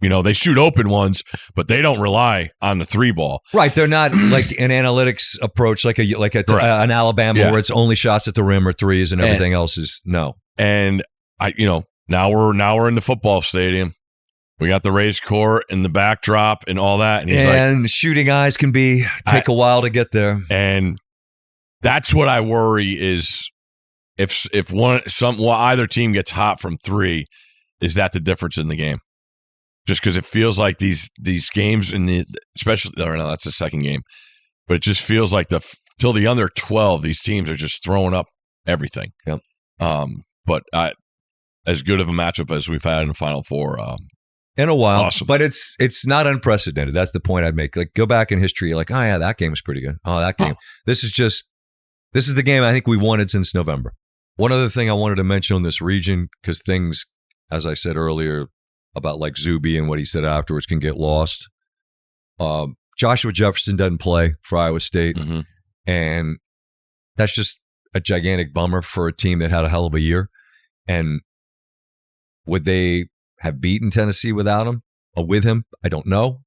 You know, they shoot open ones, but they don't rely on the three ball. Right. They're not like an analytics approach, like an Alabama where it's only shots at the rim or threes and everything else is no. And now we're in the football stadium. We got the raised court and the backdrop and all that. And he's like, shooting eyes can take a while to get there. And that's what I worry is if either team gets hot from three, is that the difference in the game? Just because it feels like these games especially that's the second game, but it just feels like till the under 12, these teams are just throwing up everything. Yep. But as good of a matchup as we've had in the Final Four in a while. Awesome. But it's not unprecedented. That's the point I'd make. Like go back in history, you're like, oh yeah, that game was pretty good. Oh, that game. This is the game I think we wanted since November. One other thing I wanted to mention on this region, because things, as I said earlier, about like Zuby and what he said afterwards can get lost. Joshua Jefferson doesn't play for Iowa State. Mm-hmm. And that's just a gigantic bummer for a team that had a hell of a year. And would they have beaten Tennessee without him or with him? I don't know.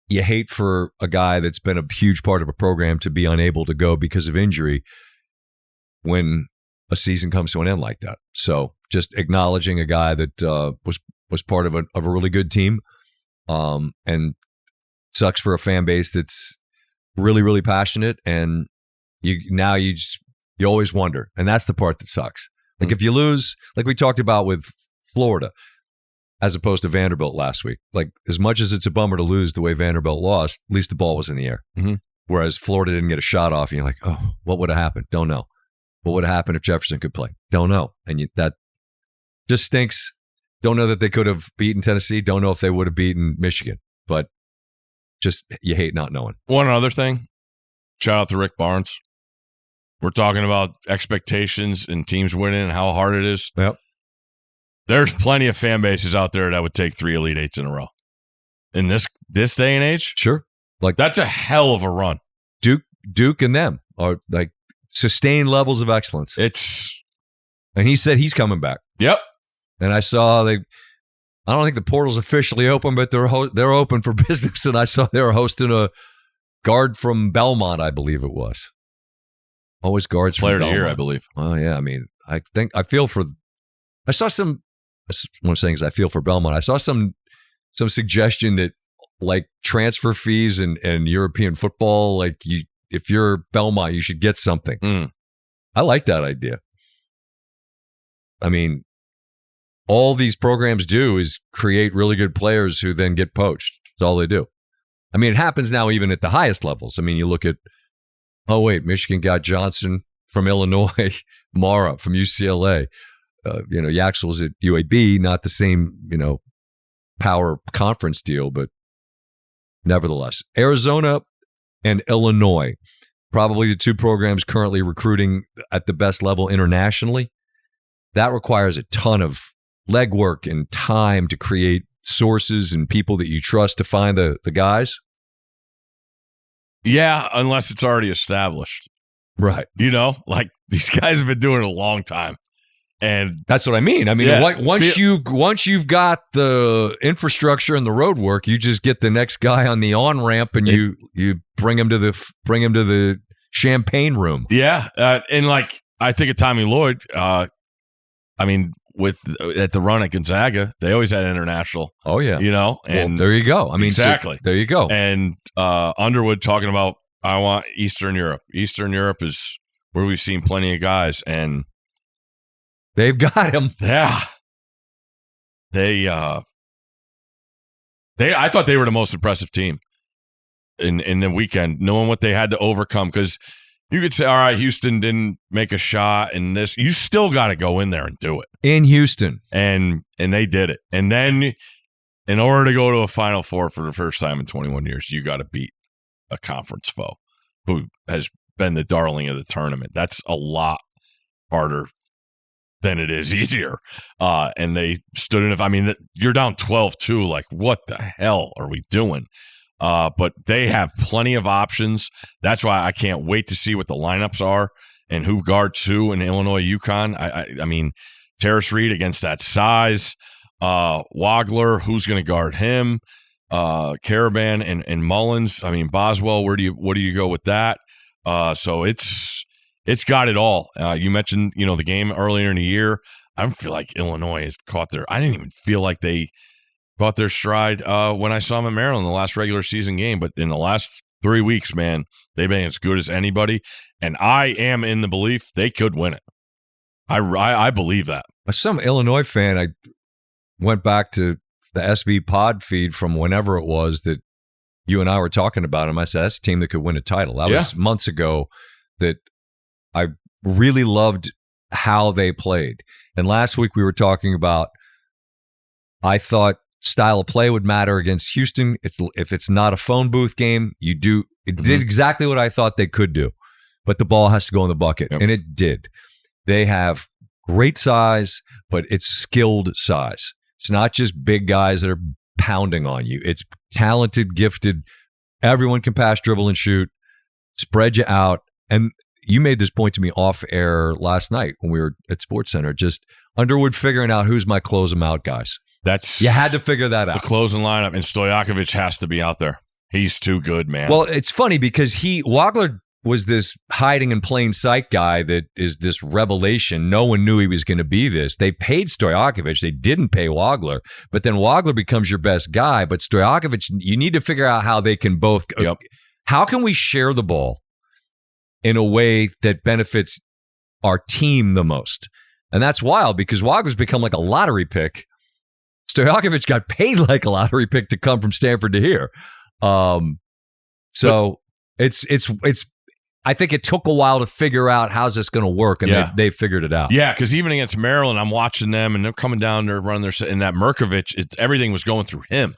You hate for a guy that's been a huge part of a program to be unable to go because of injury when a season comes to an end like that. So just acknowledging a guy that was part of a really good team, and sucks for a fan base that's really, really passionate. And you always wonder, and that's the part that sucks. Like if you lose, like we talked about with Florida, as opposed to Vanderbilt last week. Like as much as it's a bummer to lose the way Vanderbilt lost, at least the ball was in the air. Mm-hmm. Whereas Florida didn't get a shot off, and you're like, oh, what would have happened? Don't know. What would have happened if Jefferson could play? Don't know. And that just stinks. Don't know that they could have beaten Tennessee. Don't know if they would have beaten Michigan. But just you hate not knowing. One other thing, shout out to Rick Barnes. We're talking about expectations and teams winning and how hard it is. Yep. There's plenty of fan bases out there that would take 3 Elite Eights in a row. In this day and age? Sure. Like that's a hell of a run. Duke and them are like sustained levels of excellence. And he said he's coming back. Yep. And I saw I don't think the portal's officially open, but they're open for business. And I saw they were hosting a guard from Belmont, I believe it was. Always guards Player from Belmont. of the year, I believe. Oh, yeah. I mean, I saw some, what I'm saying is I feel for Belmont. I saw some suggestion that like transfer fees and European football, like if you're Belmont, you should get something. I like that idea. I mean, all these programs do is create really good players who then get poached. That's all they do. I mean, it happens now even at the highest levels. I mean, you look at, Michigan got Johnson from Illinois, Mara from UCLA. Yaxel at UAB, not the same, power conference deal, but nevertheless. Arizona and Illinois, probably the 2 programs currently recruiting at the best level internationally. That requires a ton of legwork and time to create sources and people that you trust to find the guys. Yeah, unless it's already established. Right. Like these guys have been doing it a long time. And that's what I mean. I mean, once you've got the infrastructure and the road work, you just get the next guy on the on ramp and you bring him to the champagne room. Yeah, and like I think of Tommy Lloyd. At the run at Gonzaga, they always had international. Oh yeah, and there you go. I mean, exactly. So there you go. And Underwood talking about I want Eastern Europe. Eastern Europe is where we've seen plenty of guys and. They've got him. Yeah. I thought they were the most impressive team in the weekend, knowing what they had to overcome. Because you could say, all right, Houston didn't make a shot and this. You still got to go in there and do it. In Houston. And they did it. And then in order to go to a Final Four for the first time in 21 years, you got to beat a conference foe who has been the darling of the tournament. That's a lot harder than it is easier. And they stood in. You're down 12-2. Like, what the hell are we doing? But they have plenty of options. That's why I can't wait to see what the lineups are and who guards who in Illinois, UConn. I mean, Terrace Reed against that size. Wagler, who's going to guard him? Caravan and Mullins. I mean, Boswell, what do you go with that? So it's got it all. You mentioned, the game earlier in the year. I don't feel like Illinois has caught I didn't even feel like they caught their stride when I saw them in Maryland in the last regular season game. But in the last 3 weeks, man, they've been as good as anybody. And I am in the belief they could win it. I believe that. As some Illinois fan, I went back to the SVPod feed from whenever it was that you and I were talking about him. I said, that's a team that could win a title. That was months ago that I really loved how they played. And last week we were talking about, I thought style of play would matter against Houston. If it's not a phone booth game, it did exactly what I thought they could do. But the ball has to go in the bucket. Yep. And it did. They have great size, but it's skilled size. It's not just big guys that are pounding on you. It's talented, gifted. Everyone can pass, dribble, and shoot. Spread you out. And you made this point to me off air last night when we were at SportsCenter. Just Underwood figuring out who's my close them out guys. You had to figure that out. The closing lineup, and Stojakovic has to be out there. He's too good, man. Well, it's funny because Wagler was this hiding in plain sight guy that is this revelation. No one knew he was going to be this. They paid Stojakovic. They didn't pay Wagler. But then Wagler becomes your best guy. But Stojakovic, you need to figure out how they can both. Yep. How can we share the ball in a way that benefits our team the most? And that's wild because Wagler's become like a lottery pick. Stojakovic got paid like a lottery pick to come from Stanford to here. It's I think it took a while to figure out how's this going to work, and they figured it out. Yeah, because even against Maryland, I'm watching them, and they're coming down, they're running their – and that Merkovich, everything was going through him.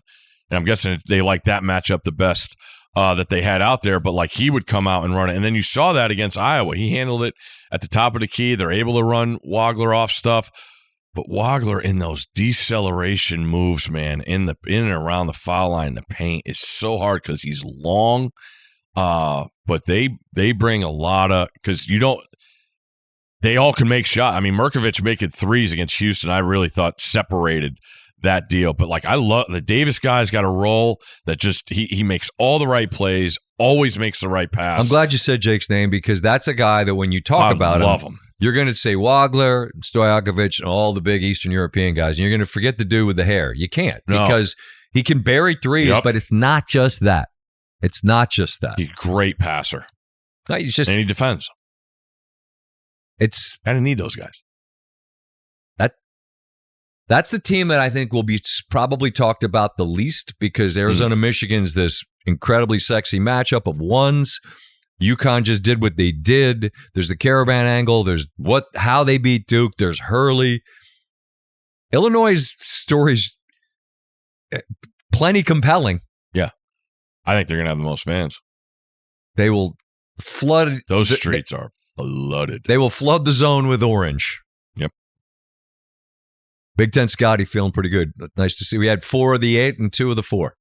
And I'm guessing they like that matchup the best that they had out there, but like he would come out and run it. And then you saw that against Iowa. He handled it at the top of the key. They're able to run Wagler off stuff. But Wagler in those deceleration moves, man, in and around the foul line, the paint is so hard because he's long. But they bring a lot of, because they all can make shots. I mean, Mirkovic making threes against Houston, I really thought separated that deal. But like, I love the Davis guy's got a role that just he makes all the right plays, always makes the right pass. I'm glad you said Jake's name, because that's a guy that when you talk about him, you're going to say Wagler, Stojakovic, and all the big Eastern European guys, and you're going to forget the dude with the hair. You can't, because he can bury threes, but it's not just that. It's not just that. He's a great passer. No, and he defends. It's I didn't need those guys. That's the team that I think will be probably talked about the least, because Arizona Michigan's this incredibly sexy matchup of ones. UConn just did what they did. There's the Caravan angle. There's how they beat Duke. There's Hurley. Illinois' story's plenty compelling. Yeah. I think they're going to have the most fans. They will flood. Those streets are flooded. They will flood the zone with orange. Yep. Big Ten Scotty feeling pretty good. Nice to see. We had 4 of the 8 and 2 of the 4.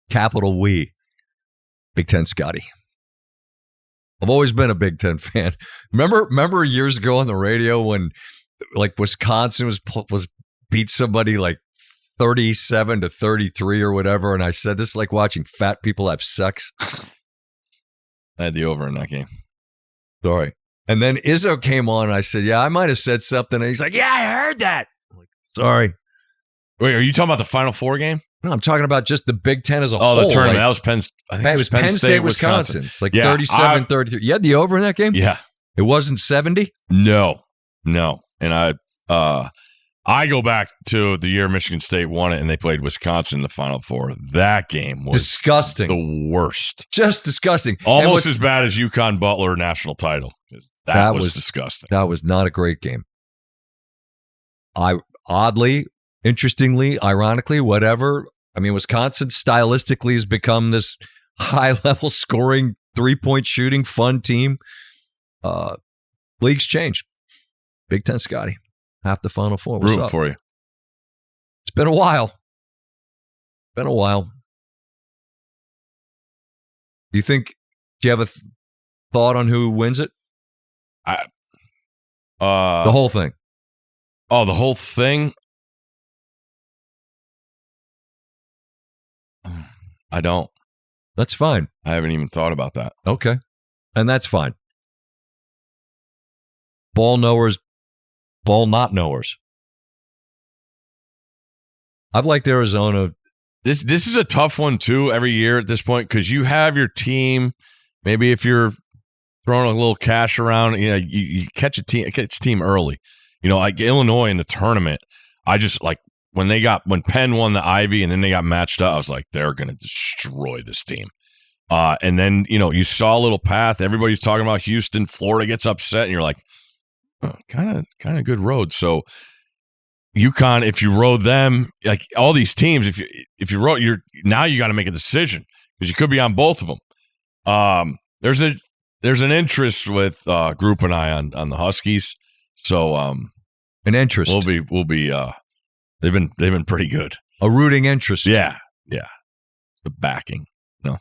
Capital we. Big Ten Scotty. I've always been a Big Ten fan. Remember years ago on the radio when like Wisconsin was beat somebody like 37-33 or whatever, and I said this is like watching fat people have sex. I had the over in that game. Sorry. And then Izzo came on and I said, yeah, I might have said something. And he's like, yeah, I heard that. I'm like, sorry. Wait, are you talking about the Final Four game? No, I'm talking about just the Big Ten as a whole. Oh, the tournament. Like, that was Penn. I think it was Penn State, Wisconsin. It's like 37-33. You had the over in that game? Yeah. It wasn't 70? No. And I go back to the year Michigan State won it and they played Wisconsin in the Final Four. That game was disgusting. The worst. Just disgusting. Almost as bad as UConn Butler national title. That was disgusting. That was not a great game. Oddly, interestingly, ironically, whatever. I mean, Wisconsin stylistically has become this high-level scoring, three-point shooting, fun team. Leagues change. Big Ten Scotty. Half the Final Four. What's Room up? for you. It's been a while. Do you have a thought on who wins it? The whole thing. Oh, the whole thing? I don't. That's fine. I haven't even thought about that. Okay. And that's fine. Ball knowers, ball not knowers. I've liked Arizona. This is a tough one, too, every year at this point, because you have your team. Maybe if you're throwing a little cash around, you catch a team early. Like Illinois in the tournament, I just like when Penn won the Ivy and then they got matched up, I was like, they're going to destroy this team. And then, you saw a little path. Everybody's talking about Houston. Florida gets upset, and you're like, kind of good road. So UConn, if you rode them, like all these teams, if you rode, you got to make a decision because you could be on both of them. There's an interest with Group and I on the Huskies. So an interest. We'll be they've been pretty good. A rooting interest. Yeah. The backing. No.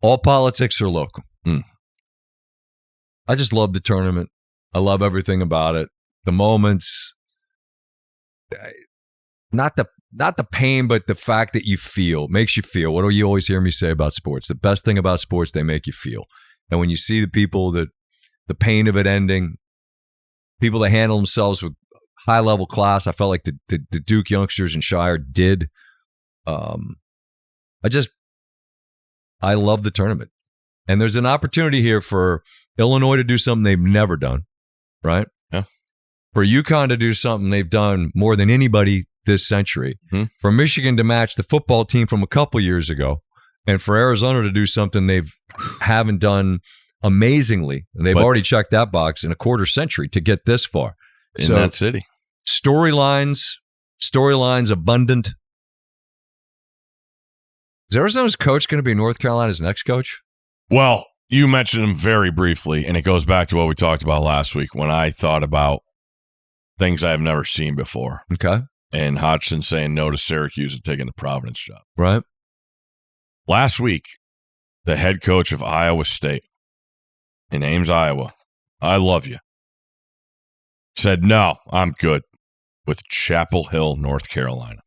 All politics are local. I just love the tournament. I love everything about it. The moments, not the pain, but the fact that makes you feel. What do you always hear me say about sports? The best thing about sports, they make you feel. And when you see the people the pain of it ending, people that handle themselves with high level class, I felt like the Duke youngsters and Scheyer did. I love the tournament. And there's an opportunity here for Illinois to do something they've never done, right? Yeah. For UConn to do something they've done more than anybody this century. For Michigan to match the football team from a couple years ago. And for Arizona to do something haven't done amazingly. And they've already checked that box in a quarter century to get this far. In that city. Storylines abundant. Is Arizona's coach going to be North Carolina's next coach? Well, You mentioned him very briefly, and it goes back to what we talked about last week when I thought about things I have never seen before. Okay. And Hodgson saying no to Syracuse and taking the Providence job. Right. Last week, the head coach of Iowa State in Ames, Iowa, I love you, said, no, I'm good with Chapel Hill, North Carolina.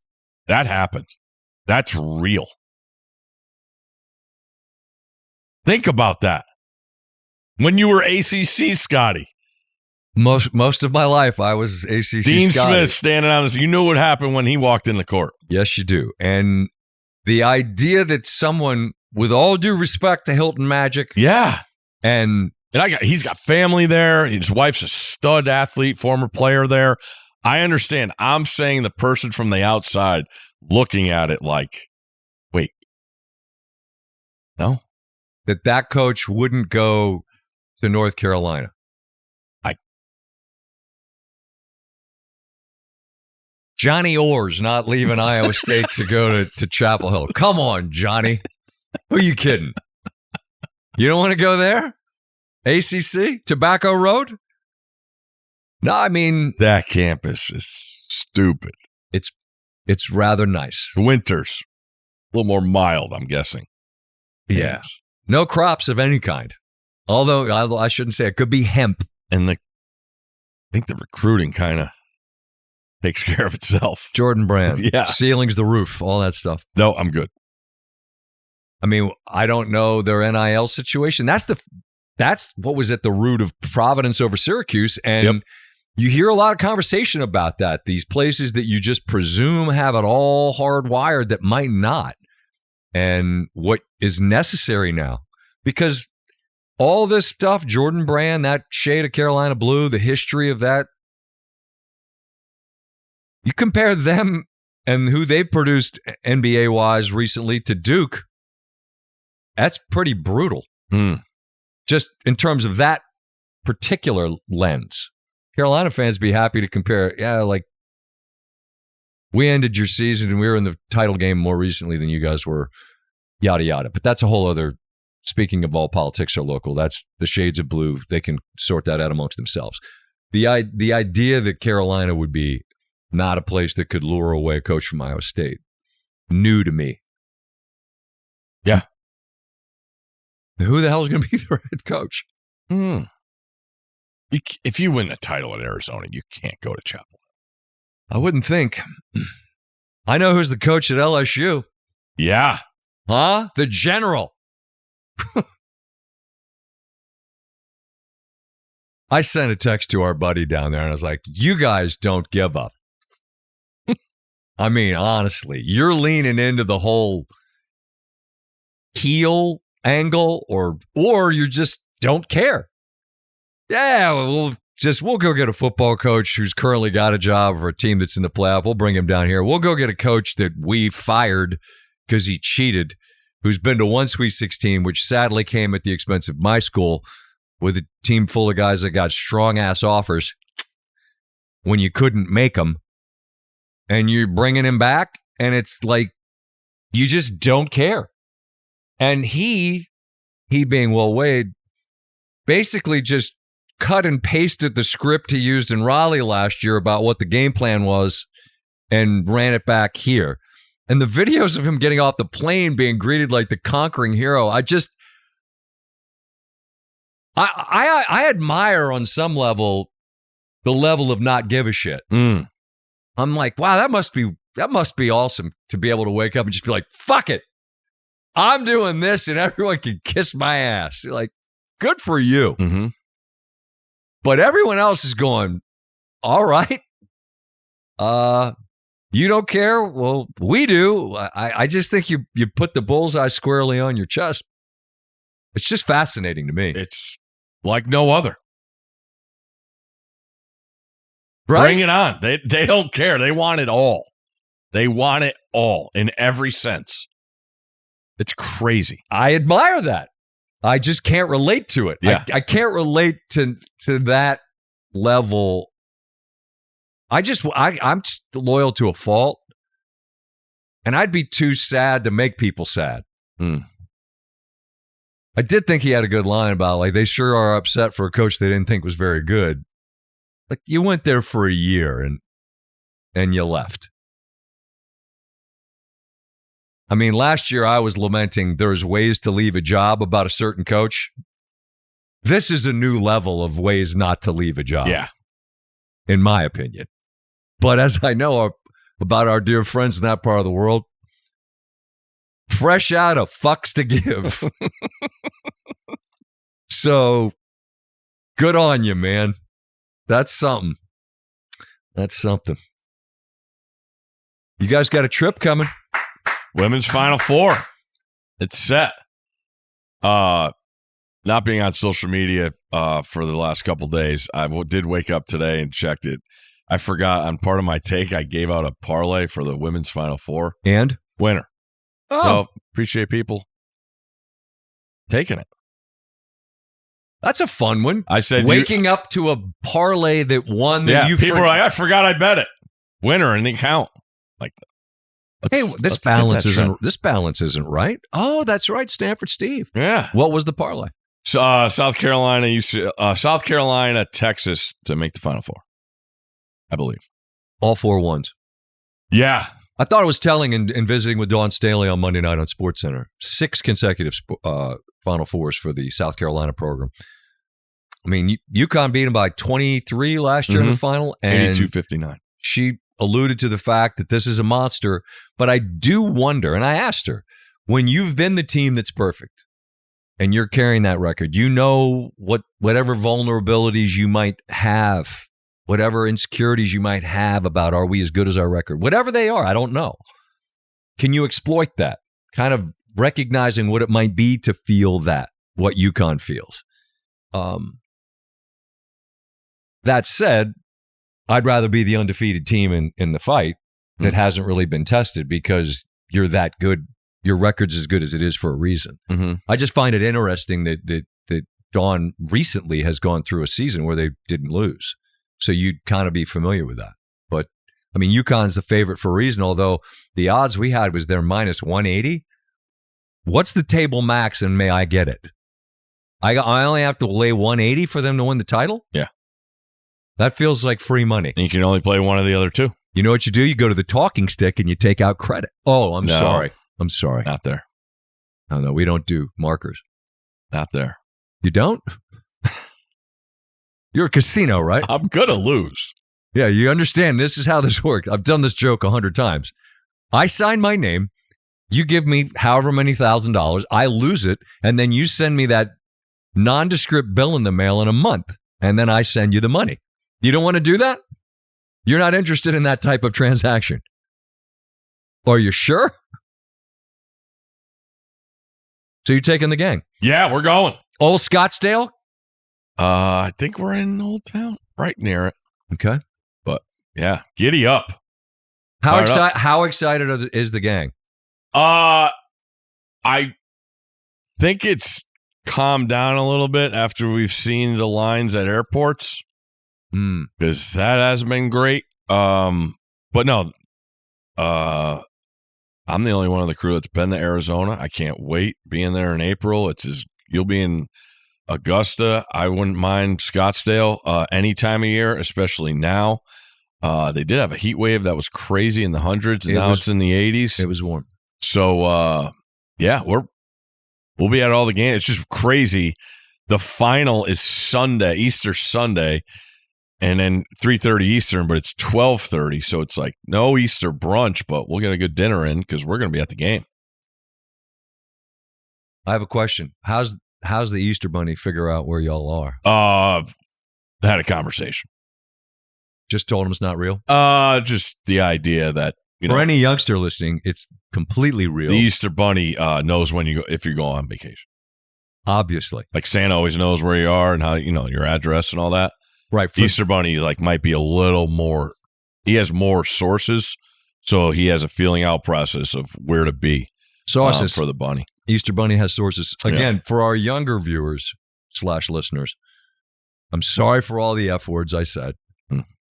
That happens. That's real. Think about that. When you were ACC Scotty. Most of my life, I was ACC Dean Scotty. Smith standing on this. You knew what happened when he walked in the court. Yes, you do. And the idea that someone, with all due respect to Hilton Magic. Yeah. And he's got family there. His wife's a stud athlete, former player there. I understand. I'm saying the person from the outside looking at it like, wait, no? That coach wouldn't go to North Carolina. Johnny Orr's not leaving Iowa State to go to Chapel Hill. Come on, Johnny. Who are you kidding? You don't want to go there? ACC? Tobacco Road? No, I mean... That campus is stupid. It's rather nice. Winters. A little more mild, I'm guessing. Yeah. Yes. No crops of any kind. Although, I shouldn't say it. Could be hemp. And I think the recruiting kind of takes care of itself. Jordan Brand. Yeah. Ceilings, the roof, all that stuff. No, I'm good. I mean, I don't know their NIL situation. That's what was at the root of Providence over Syracuse. And you hear a lot of conversation about that. These places that you just presume have it all hardwired that might not. And what is necessary now. Because all this stuff, Jordan Brand, that shade of Carolina blue, the history of that, you compare them and who they've produced NBA-wise recently to Duke, that's pretty brutal. Just in terms of that particular lens. Carolina fans be happy to compare, like we ended your season and we were in the title game more recently than you guys were, yada, yada. But that's a whole other, speaking of all politics are local, that's the shades of blue. They can sort that out amongst themselves. The idea that Carolina would be not a place that could lure away a coach from Iowa State. New to me. Yeah. Who the hell is going to be their head coach? If you win a title at Arizona, you can't go to Chapel. I wouldn't think. I know who's the coach at LSU. Yeah. Huh? The general. I sent a text to our buddy down there, and I was like, you guys don't give up. I mean, honestly, you're leaning into the whole heel angle or you just don't care. Yeah, we'll go get a football coach who's currently got a job for a team that's in the playoff. We'll bring him down here. We'll go get a coach that we fired because he cheated, who's been to one Sweet 16, which sadly came at the expense of my school, with a team full of guys that got strong-ass offers when you couldn't make them. And you're bringing him back, and it's like you just don't care. And he being Will Wade, basically just cut and pasted the script he used in Raleigh last year about what the game plan was and ran it back here. And the videos of him getting off the plane being greeted like the conquering hero, I admire on some level the level of not give a shit. I'm like, wow, that must be awesome to be able to wake up and just be like, fuck it. I'm doing this and everyone can kiss my ass. You're like, good for you. Mm-hmm. But everyone else is going, all right. You don't care? Well, we do. I just think you put the bullseye squarely on your chest. It's just fascinating to me. It's like no other. Right? Bring it on. They don't care. They want it all. They want it all in every sense. It's crazy. I admire that. I just can't relate to it. Yeah. I can't relate to that level. I'm loyal to a fault, and I'd be too sad to make people sad. I did think he had a good line about, like, they sure are upset for a coach they didn't think was very good. Like, you went there for a year and you left. I mean, last year I was lamenting there's ways to leave a job about a certain coach. This is a new level of ways not to leave a job. Yeah. In my opinion. But as I know about our dear friends in that part of the world, fresh out of fucks to give. So, good on you, man. That's something. That's something. You guys got a trip coming? Women's Final Four. It's set. Not being on social media for the last couple days, I did wake up today and checked it. I forgot on part of my take, I gave out a parlay for the Women's Final Four. And? Winner. Oh. So, appreciate people taking it. That's a fun one. I said waking up to a parlay that won. That yeah, people are like, I forgot I bet it. Winner and the count. Like, hey, this balance isn't right. Oh, that's right, Stanford Steve. Yeah. What was the parlay? South Carolina, Texas to make the Final Four, I believe. All 4 ones. Yeah. I thought it was telling in visiting with Dawn Staley on Monday night on SportsCenter. 6 consecutive Final Fours for the South Carolina program. I mean, UConn beat them by 23 last year in the final. And 82-59. She alluded to the fact that this is a monster. But I do wonder, and I asked her, when you've been the team that's perfect and you're carrying that record, you know whatever vulnerabilities you might have, whatever insecurities you might have about are we as good as our record, whatever they are, I don't know. Can you exploit that? Kind of recognizing what it might be to feel that, what UConn feels. That said, I'd rather be the undefeated team in the fight that hasn't really been tested because you're that good. Your record's as good as it is for a reason. Mm-hmm. I just find it interesting that Dawn recently has gone through a season where they didn't lose. So you'd kind of be familiar with that. But, I mean, UConn's the favorite for a reason, although the odds we had was their minus 180. What's the table max and may I get it? I only have to lay 180 for them to win the title? Yeah. That feels like free money. And you can only play one of the other two. You know what you do? You go to the talking stick and you take out credit. Oh, I'm sorry. I'm sorry. Not there. No, we don't do markers. Not there. You don't? You're a casino, right? I'm going to lose. Yeah, you understand. This is how this works. I've done this joke 100 times. I sign my name. You give me however many $1,000. I lose it. And then you send me that nondescript bill in the mail in a month. And then I send you the money. You don't want to do that? You're not interested in that type of transaction. Are you sure? So you're taking the gang? Yeah, we're going. Old Scottsdale? I think we're in Old Town, right near it. Okay. But, yeah, giddy up. How excited is the gang? I think it's calmed down a little bit after we've seen the lines at airports. Because that has been great. But no, I'm the only one on the crew that's been to Arizona. I can't wait being there in April. You'll be in Augusta. I wouldn't mind Scottsdale any time of year, especially now. They did have a heat wave that was crazy in the hundreds, and now it's in the 80s. It was warm. So, yeah, we'll be at all the games. It's just crazy. The final is Sunday, Easter Sunday. And then 3:30 Eastern, but it's 12:30, so it's like no Easter brunch, but we'll get a good dinner in because we're going to be at the game. I have a question. How's the Easter Bunny figure out where y'all are? Had a conversation. Just told him it's not real? Just the idea that, for any youngster listening, it's completely real. The Easter Bunny knows if you go on vacation. Obviously. Like Santa always knows where you are and how, your address and all that. Right. Easter Bunny might be a little more, he has more sources, so he has a feeling out process of where to be sources for the bunny. Easter Bunny has sources. Again, for our younger viewers / listeners, I'm sorry for all the F words I said.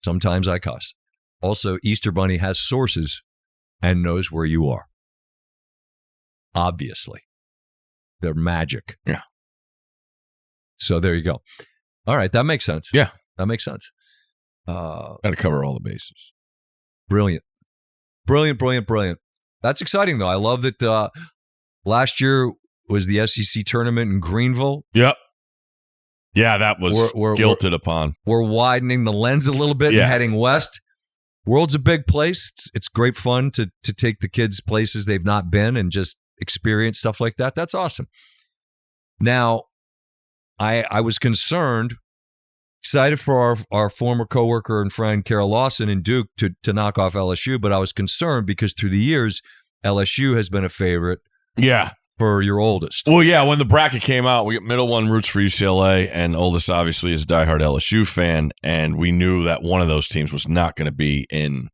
Sometimes I cuss. Also, Easter Bunny has sources and knows where you are. Obviously. They're magic. Yeah. So there you go. All right, that makes sense. Yeah. That makes sense. Got to cover all the bases. Brilliant. That's exciting, though. I love that last year was the SEC tournament in Greenville. Yep. Yeah, that was guilted upon. We're widening the lens a little bit and heading west. World's a big place. It's great fun to take the kids places they've not been and just experience stuff like that. That's awesome. Now, I was concerned, excited for our former coworker and friend Carol Lawson in Duke to knock off LSU, but I was concerned because through the years, LSU has been a favorite. Yeah. For your oldest. Well, yeah, when the bracket came out, we middle one roots for UCLA, and oldest obviously is a diehard LSU fan, and we knew that one of those teams was not going to be in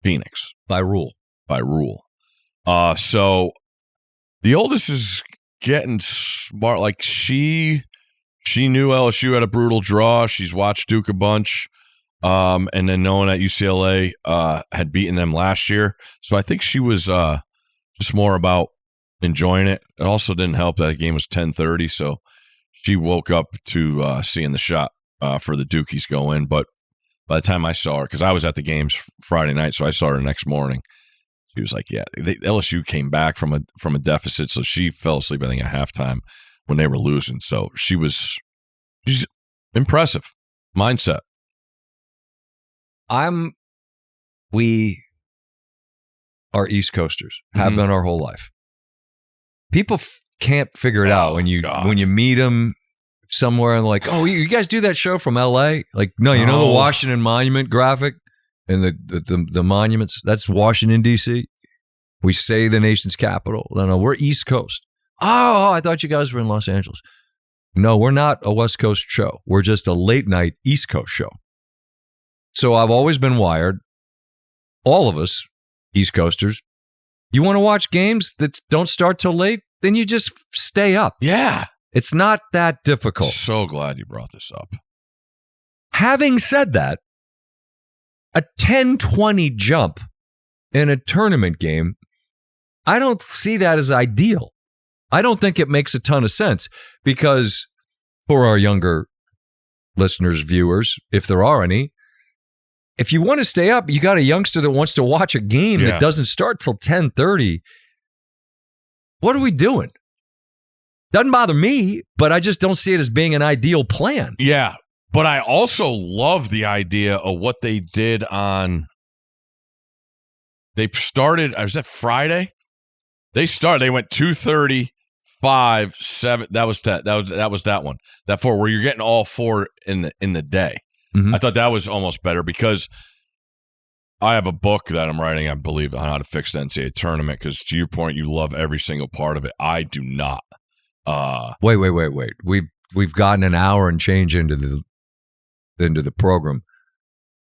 Phoenix. By rule. So the oldest is getting smart. Like she knew LSU had a brutal draw. She's watched Duke a bunch. And then knowing that UCLA had beaten them last year. So I think she was just more about enjoying it. It also didn't help that the game was 10:30, so she woke up to seeing the shot for the Dukies go in. But by the time I saw her, because I was at the games Friday night, so I saw her the next morning. She was like, "Yeah, LSU came back from a deficit, so she fell asleep I think at halftime when they were losing." So she's impressive mindset. We are East Coasters, have been our whole life. People can't figure it out when you meet them somewhere and like, oh, you guys do that show from LA? Like, no, you know the Washington Monument graphic and the monuments? That's Washington, D.C. We say the nation's capital. No, we're East Coast. Oh, I thought you guys were in Los Angeles. No, we're not a West Coast show. We're just a late night East Coast show. So I've always been wired, all of us, East Coasters, you want to watch games that don't start till late? Then you just stay up. Yeah. It's not that difficult. So glad you brought this up. Having said that, a 10-20 jump in a tournament game, I don't see that as ideal. I don't think it makes a ton of sense because for our younger listeners, viewers, if there are any, if you want to stay up, you got a youngster that wants to watch a game that doesn't start till 10:30. What are we doing? Doesn't bother me, but I just don't see it as being an ideal plan. Yeah, but I also love the idea of what they did on. They started. Was that Friday? They went 2:30, 5, 7. That was that one. That 4 where you're getting all 4 in the day. Mm-hmm. I thought that was almost better because I have a book that I'm writing, I believe, on how to fix the NCAA tournament. Because to your point, you love every single part of it. I do not. Wait. We've gotten an hour and change into the program.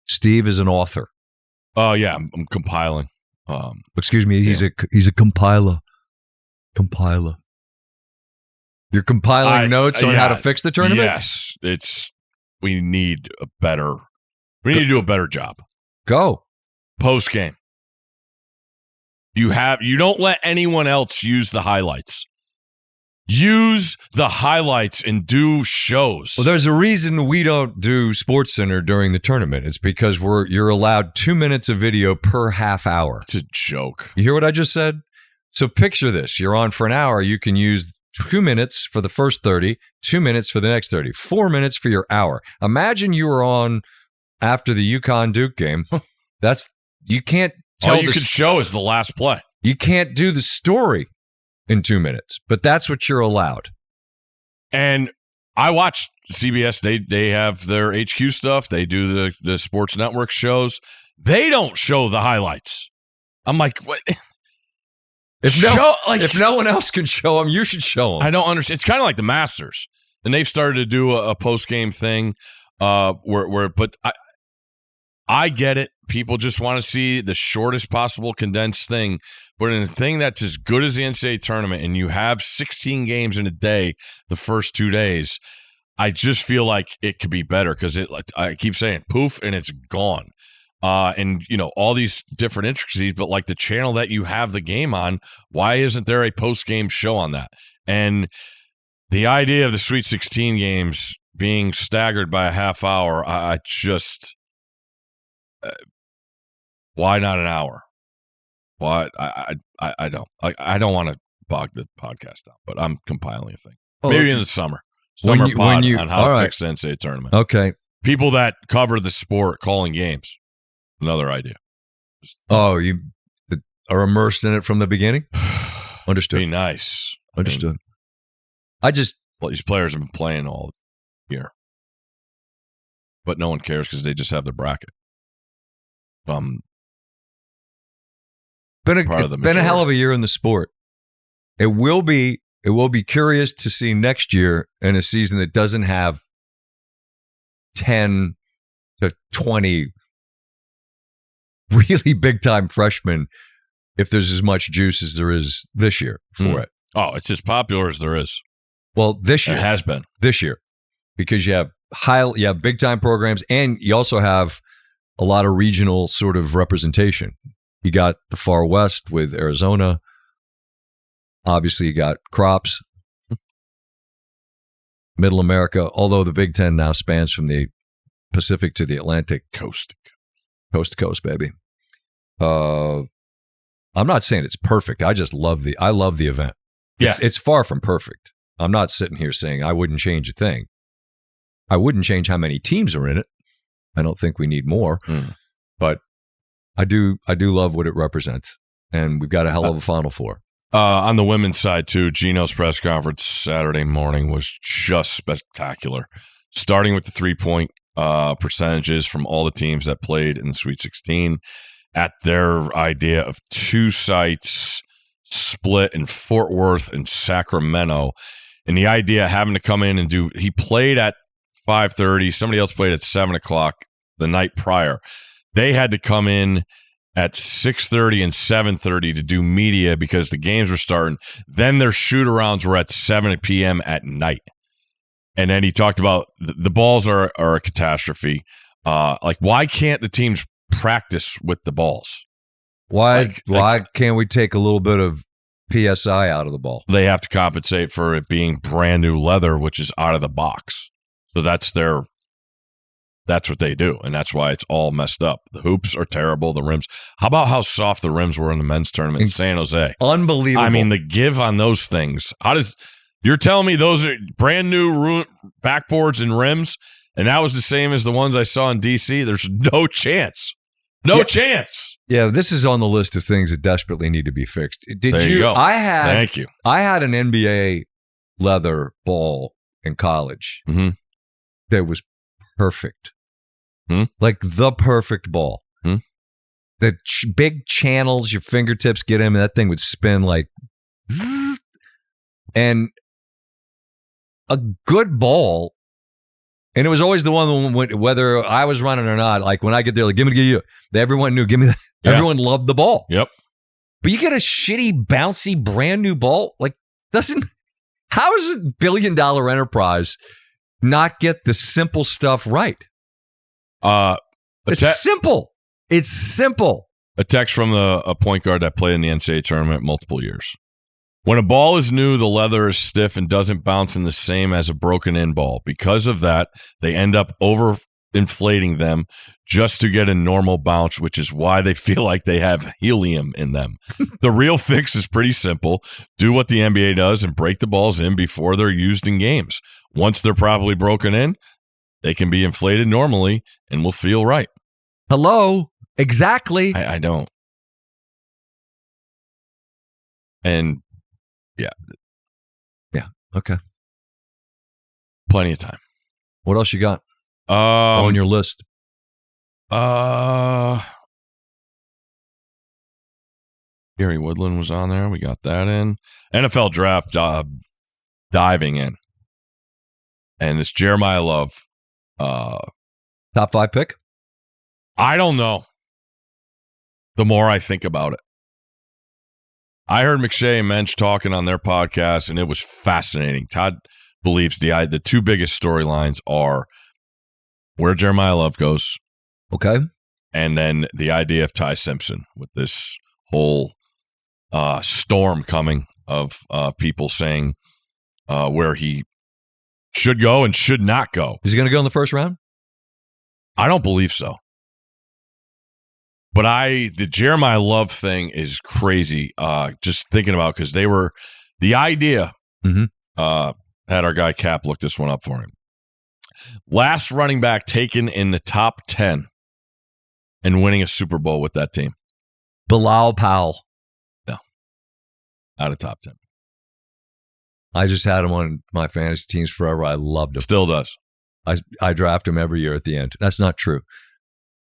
Steve is an author. Oh yeah, I'm compiling. Excuse me, he's a compiler. You're compiling notes on how to fix the tournament? Yes, we need to do a better job. Go. Post game. You don't let anyone else use the highlights. Use the highlights and do shows. Well, there's a reason we don't do SportsCenter during the tournament. It's because you're allowed 2 minutes of video per half hour. It's a joke. You hear what I just said? So picture this. You're on for an hour. You can use 2 minutes for the first 30, 2 minutes for the next 30, 4 minutes for your hour. Imagine you were on after the UConn Duke game. You can't tell. All you could show is the last play. You can't do the story in 2 minutes, but that's what you're allowed. And I watch CBS. They have their HQ stuff. They do the sports network shows. They don't show the highlights. I'm like, what? If no one else can show them, you should show them. I don't understand. It's kind of like the Masters, and they've started to do a post game thing. But I get it. People just want to see the shortest possible condensed thing. But in a thing that's as good as the NCAA tournament, and you have 16 games in a day the first 2 days, I just feel like it could be better because I keep saying poof and it's gone. And all these different intricacies, but like the channel that you have the game on, why isn't there a post game show on that? And the idea of the Sweet 16 games being staggered by a half hour, I just why not an hour? Why I don't want to bog the podcast down, but I'm compiling a thing. Maybe in the summer pod on how to fix the NCAA tournament. Okay, people that cover the sport calling games, another idea. You are immersed in it from the beginning. Understood. Be nice. Understood. These players have been playing all year, but no one cares because they just have their bracket. It's been a hell of a year in the sport. It will be curious to see next year in a season that doesn't have 10 to 20 really big time freshmen, if there's as much juice as there is this year for it. Oh, it's as popular as there is. Well, this year it has been this year, because you have big time programs, and you also have a lot of regional sort of representation. You got the far west with Arizona. Obviously, you got crops. Middle America, although the Big Ten now spans from the Pacific to the Atlantic, coast to coast, baby. I'm not saying it's perfect. I love the event. Yeah. It's far from perfect. I'm not sitting here saying I wouldn't change a thing. I wouldn't change how many teams are in it. I don't think we need more, but I do love what it represents, and we've got a hell of a Final Four. On the women's side too, Gino's press conference Saturday morning was just spectacular. Starting with the 3-point percentages from all the teams that played in the Sweet 16, at their idea of 2 sites split in Fort Worth and Sacramento, and the idea of having to come in and he played at 5:30, somebody else played at 7 o'clock the night prior. They had to come in at 6:30 and 7:30 to do media because the games were starting. Then their shoot-arounds were at 7 p.m. at night. And then he talked about the balls are a catastrophe. Why can't the teams practice with the balls? Why can't we take a little bit of PSI out of the ball? They have to compensate for it being brand new leather, which is out of the box. So that's what they do, and that's why it's all messed up. The hoops are terrible. The rims. How about how soft the rims were in the men's tournament in San Jose? Unbelievable. I mean, the give on those things. You're telling me those are brand new backboards and rims, and that was the same as the ones I saw in DC? There's no chance. No chance. Yeah, this is on the list of things that desperately need to be fixed. There you go. Thank you. I had an NBA leather ball in college that was perfect. Like the perfect ball. The big channels your fingertips get in, and that thing would spin like zzz. And a good ball, and it was always the one whether I was running or not, like when I get there, like give you. Everyone knew, give me that. Yeah. Everyone loved the ball. Yep. But you get a shitty, bouncy, brand new ball, how does a $1 billion enterprise not get the simple stuff right? It's simple. It's simple. A text from a point guard that played in the NCAA tournament multiple years. When a ball is new, the leather is stiff and doesn't bounce in the same as a broken-in ball. Because of that, they end up overinflating them just to get a normal bounce, which is why they feel like they have helium in them. The real fix is pretty simple. Do what the NBA does and break the balls in before they're used in games. Once they're properly broken in, they can be inflated normally and will feel right. Hello? Exactly. I don't. And yeah. Okay. Plenty of time. What else you got on your list? Gary Woodland was on there. We got that in. NFL draft diving in. And it's Jeremiyah Love. Top 5 pick? I don't know. The more I think about it. I heard McShay and Mensch talking on their podcast, and it was fascinating. Todd believes the 2 biggest storylines are where Jeremiyah Love goes. Okay. And then the idea of Ty Simpson with this whole storm coming of people saying where he should go and should not go. Is he going to go in the first round? I don't believe so. But the Jeremiyah Love thing is crazy. Just thinking about, because the idea, had our guy Cap look this one up for him. Last running back taken in the top 10 and winning a Super Bowl with that team. Bilal Powell. No. Out of top 10. I just had him on my fantasy teams forever. I loved him. Still does. I draft him every year at the end. That's not true.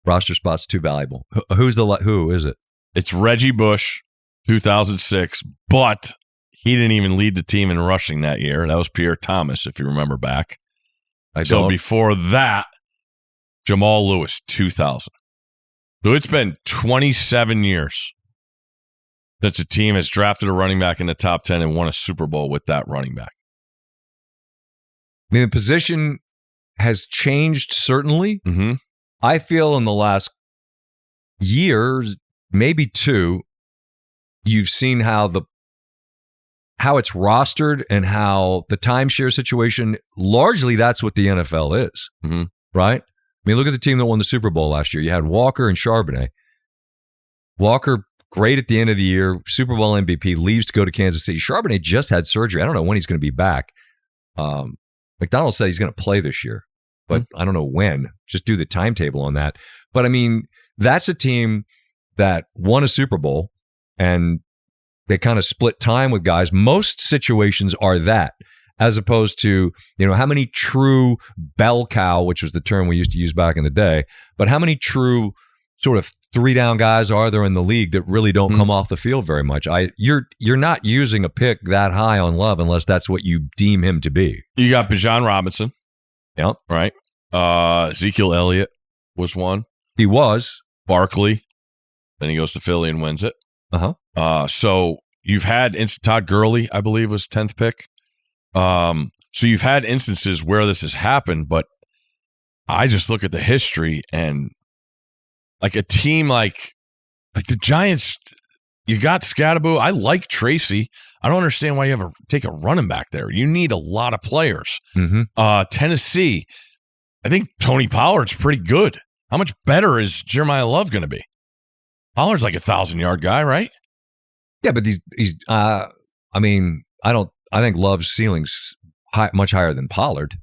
Roster spot's too valuable. Who is it? It's Reggie Bush, 2006, but he didn't even lead the team in rushing that year. That was Pierre Thomas, if you remember back. So before that, Jamal Lewis, 2000. So it's been 27 years since a team has drafted a running back in the top 10 and won a Super Bowl with that running back. I mean, the position has changed, certainly. Mm-hmm. I feel in the last year, maybe two, you've seen how it's rostered and how the timeshare situation, largely that's what the NFL is, right? I mean, look at the team that won the Super Bowl last year. You had Walker and Charbonnet. Walker, great at the end of the year, Super Bowl MVP, leaves to go to Kansas City. Charbonnet just had surgery. I don't know when he's going to be back. McDonald said he's going to play this year, but I don't know when. Just do the timetable on that. But, I mean, that's a team that won a Super Bowl, and they kind of split time with guys. Most situations are that, as opposed to, how many true bell cow, which was the term we used to use back in the day, but how many true sort of three-down guys are there in the league that really don't come off the field very much? You're not using a pick that high on Love unless that's what you deem him to be. You got Bijan Robinson. Yep. Right. Ezekiel Elliott was one. He was. Barkley. Then he goes to Philly and wins it. So you've had Todd Gurley, I believe, was 10th pick. So you've had instances where this has happened, but I just look at the history and like a team like the Giants, you got Scatterbo. I like Tracy. I don't understand why you take a running back there. You need a lot of players. Tennessee, I think Tony Pollard's pretty good. How much better is Jeremiyah Love going to be? Pollard's like 1,000-yard guy, right? Yeah, but I think Love's ceiling's much higher than Pollard.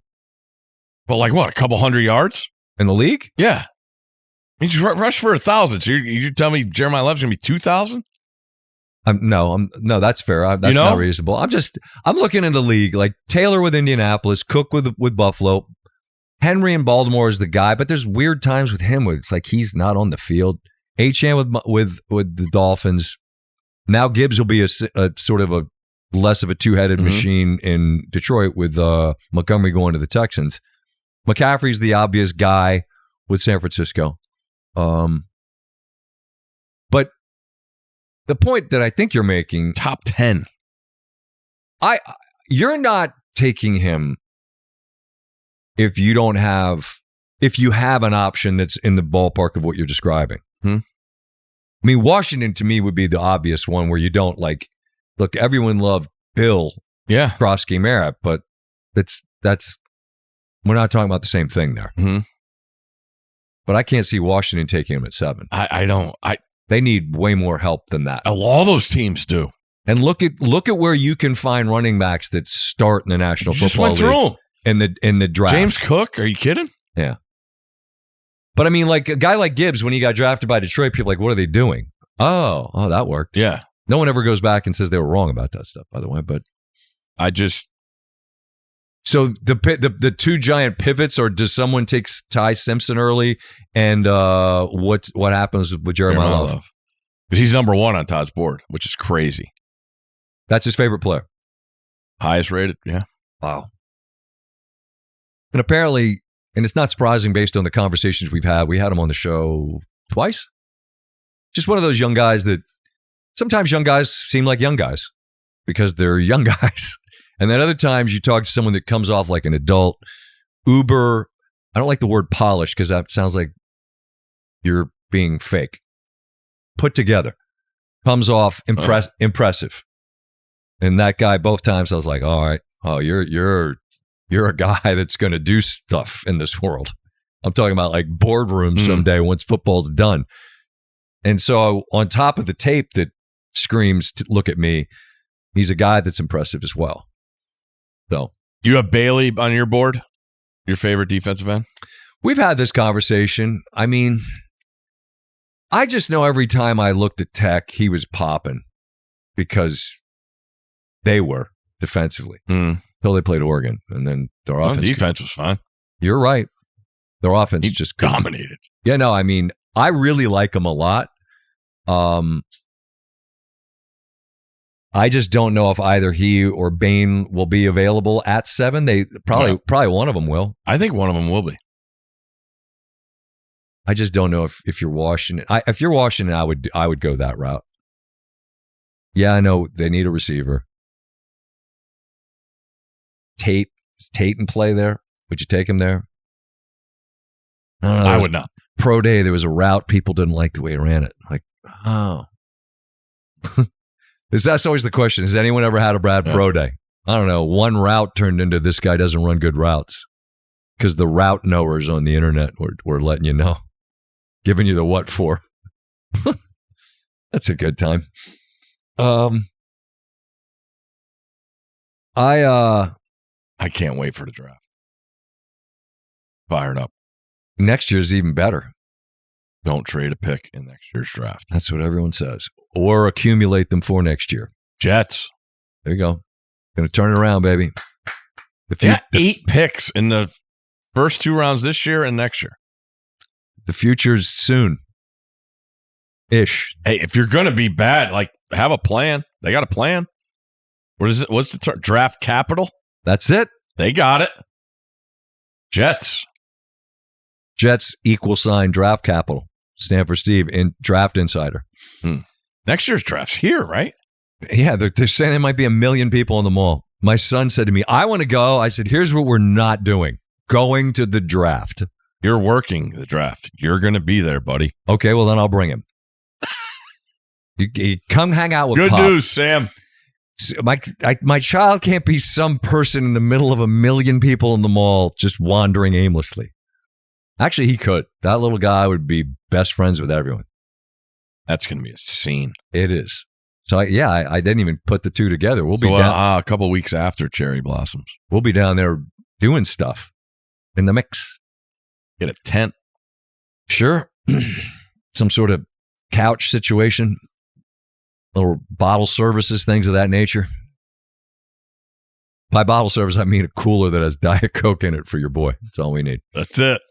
But like what, a couple hundred yards? In the league? Yeah. He just rushed for 1,000. So you tell me Jeremiyah Love's going to be 2,000? No, that's fair. That's not reasonable. I'm looking in the league, like Taylor with Indianapolis, Cook with Buffalo, Henry in Baltimore is the guy, but there's weird times with him where it's like he's not on the field. Achane with the Dolphins. Now Gibbs will be a sort of a less of a two-headed machine in Detroit with Montgomery going to the Texans. McCaffrey's the obvious guy with San Francisco. But the point that I think you're making, top 10. You're not taking him if you have an option that's in the ballpark of what you're describing. I mean, Washington to me would be the obvious one where you don't look, everyone loved Bill Krosky-Merritt, but we're not talking about the same thing there. But I can't see Washington taking him at 7. I don't. They need way more help than that. All those teams do. And look at where you can find running backs that start in the National Football League in the draft. James Cook? Are you kidding? Yeah. But I mean, like a guy like Gibbs, when he got drafted by Detroit, people are like, what are they doing? Oh, that worked. Yeah. No one ever goes back and says they were wrong about that stuff, by the way. But so the two giant pivots, or does someone take Ty Simpson early? And what happens with Jeremiyah Love? Because he's number 1 on Todd's board, which is crazy. That's his favorite player. Highest rated, yeah. Wow. And apparently, and it's not surprising based on the conversations we've had. We had him on the show twice. Just one of those young guys that sometimes young guys seem like young guys because they're young guys. And then other times you talk to someone that comes off like an adult, uber. I don't like the word polished because that sounds like you're being fake. Put together. Comes off impressive. And that guy, both times I was like, all oh, you're a guy that's going to do stuff in this world. I'm talking about like boardroom someday once football's done. And so on top of the tape that screams, look at me, he's a guy that's impressive as well. So you have Bailey on your board, your favorite defensive end? We've had this conversation. I mean, I just know every time I looked at Tech, he was popping because they were defensively until they played Oregon. And then their defense was fine. You're right. Their offense just dominated. Yeah, no, I mean, I really like them a lot. I just don't know if either he or Bain will be available at 7. They probably one of them will. I think one of them will be. I just don't know if you're Washington. If you're Washington, I would go that route. Yeah, I know they need a receiver. Is Tate in play there? Would you take him there? I don't know. I would not. Pro day, there was a route. People didn't like the way he ran it. Like, oh. That's always the question. Has anyone ever had a bad pro day? I don't know. One route turned into this guy doesn't run good routes because the route knowers on the internet were letting you know, giving you the what for. That's a good time. I can't wait for the draft. Fired up. Next year's even better. Don't trade a pick in next year's draft. That's what everyone says. Or accumulate them for next year. Jets. There you go. Going to turn it around, baby. 8 picks in the first 2 rounds this year and next year. The future's soon. Ish. Hey, if you're going to be bad, like, have a plan. They got a plan. What is it? What's the term? Draft capital? That's it. They got it. Jets equal sign draft capital. Stanford Steve in Draft Insider. Next year's draft's here, right? Yeah, they're saying there might be 1 million people in the mall. My son said to me, I want to go. I said, here's what we're not doing. Going to the draft. You're working the draft. You're going to be there, buddy. Okay, well, then I'll bring him. You come hang out with Good Pop. news, Sam. My child can't be some person in the middle of 1 million people in the mall just wandering aimlessly. Actually, he could. That little guy would be best friends with everyone. That's going to be a scene. It is. So, I didn't even put the two together. We'll be down a couple weeks after Cherry Blossoms. We'll be down there doing stuff in the mix. Get a tent. Sure. Some sort of couch situation. Little bottle services, things of that nature. By bottle service, I mean a cooler that has Diet Coke in it for your boy. That's all we need. That's it.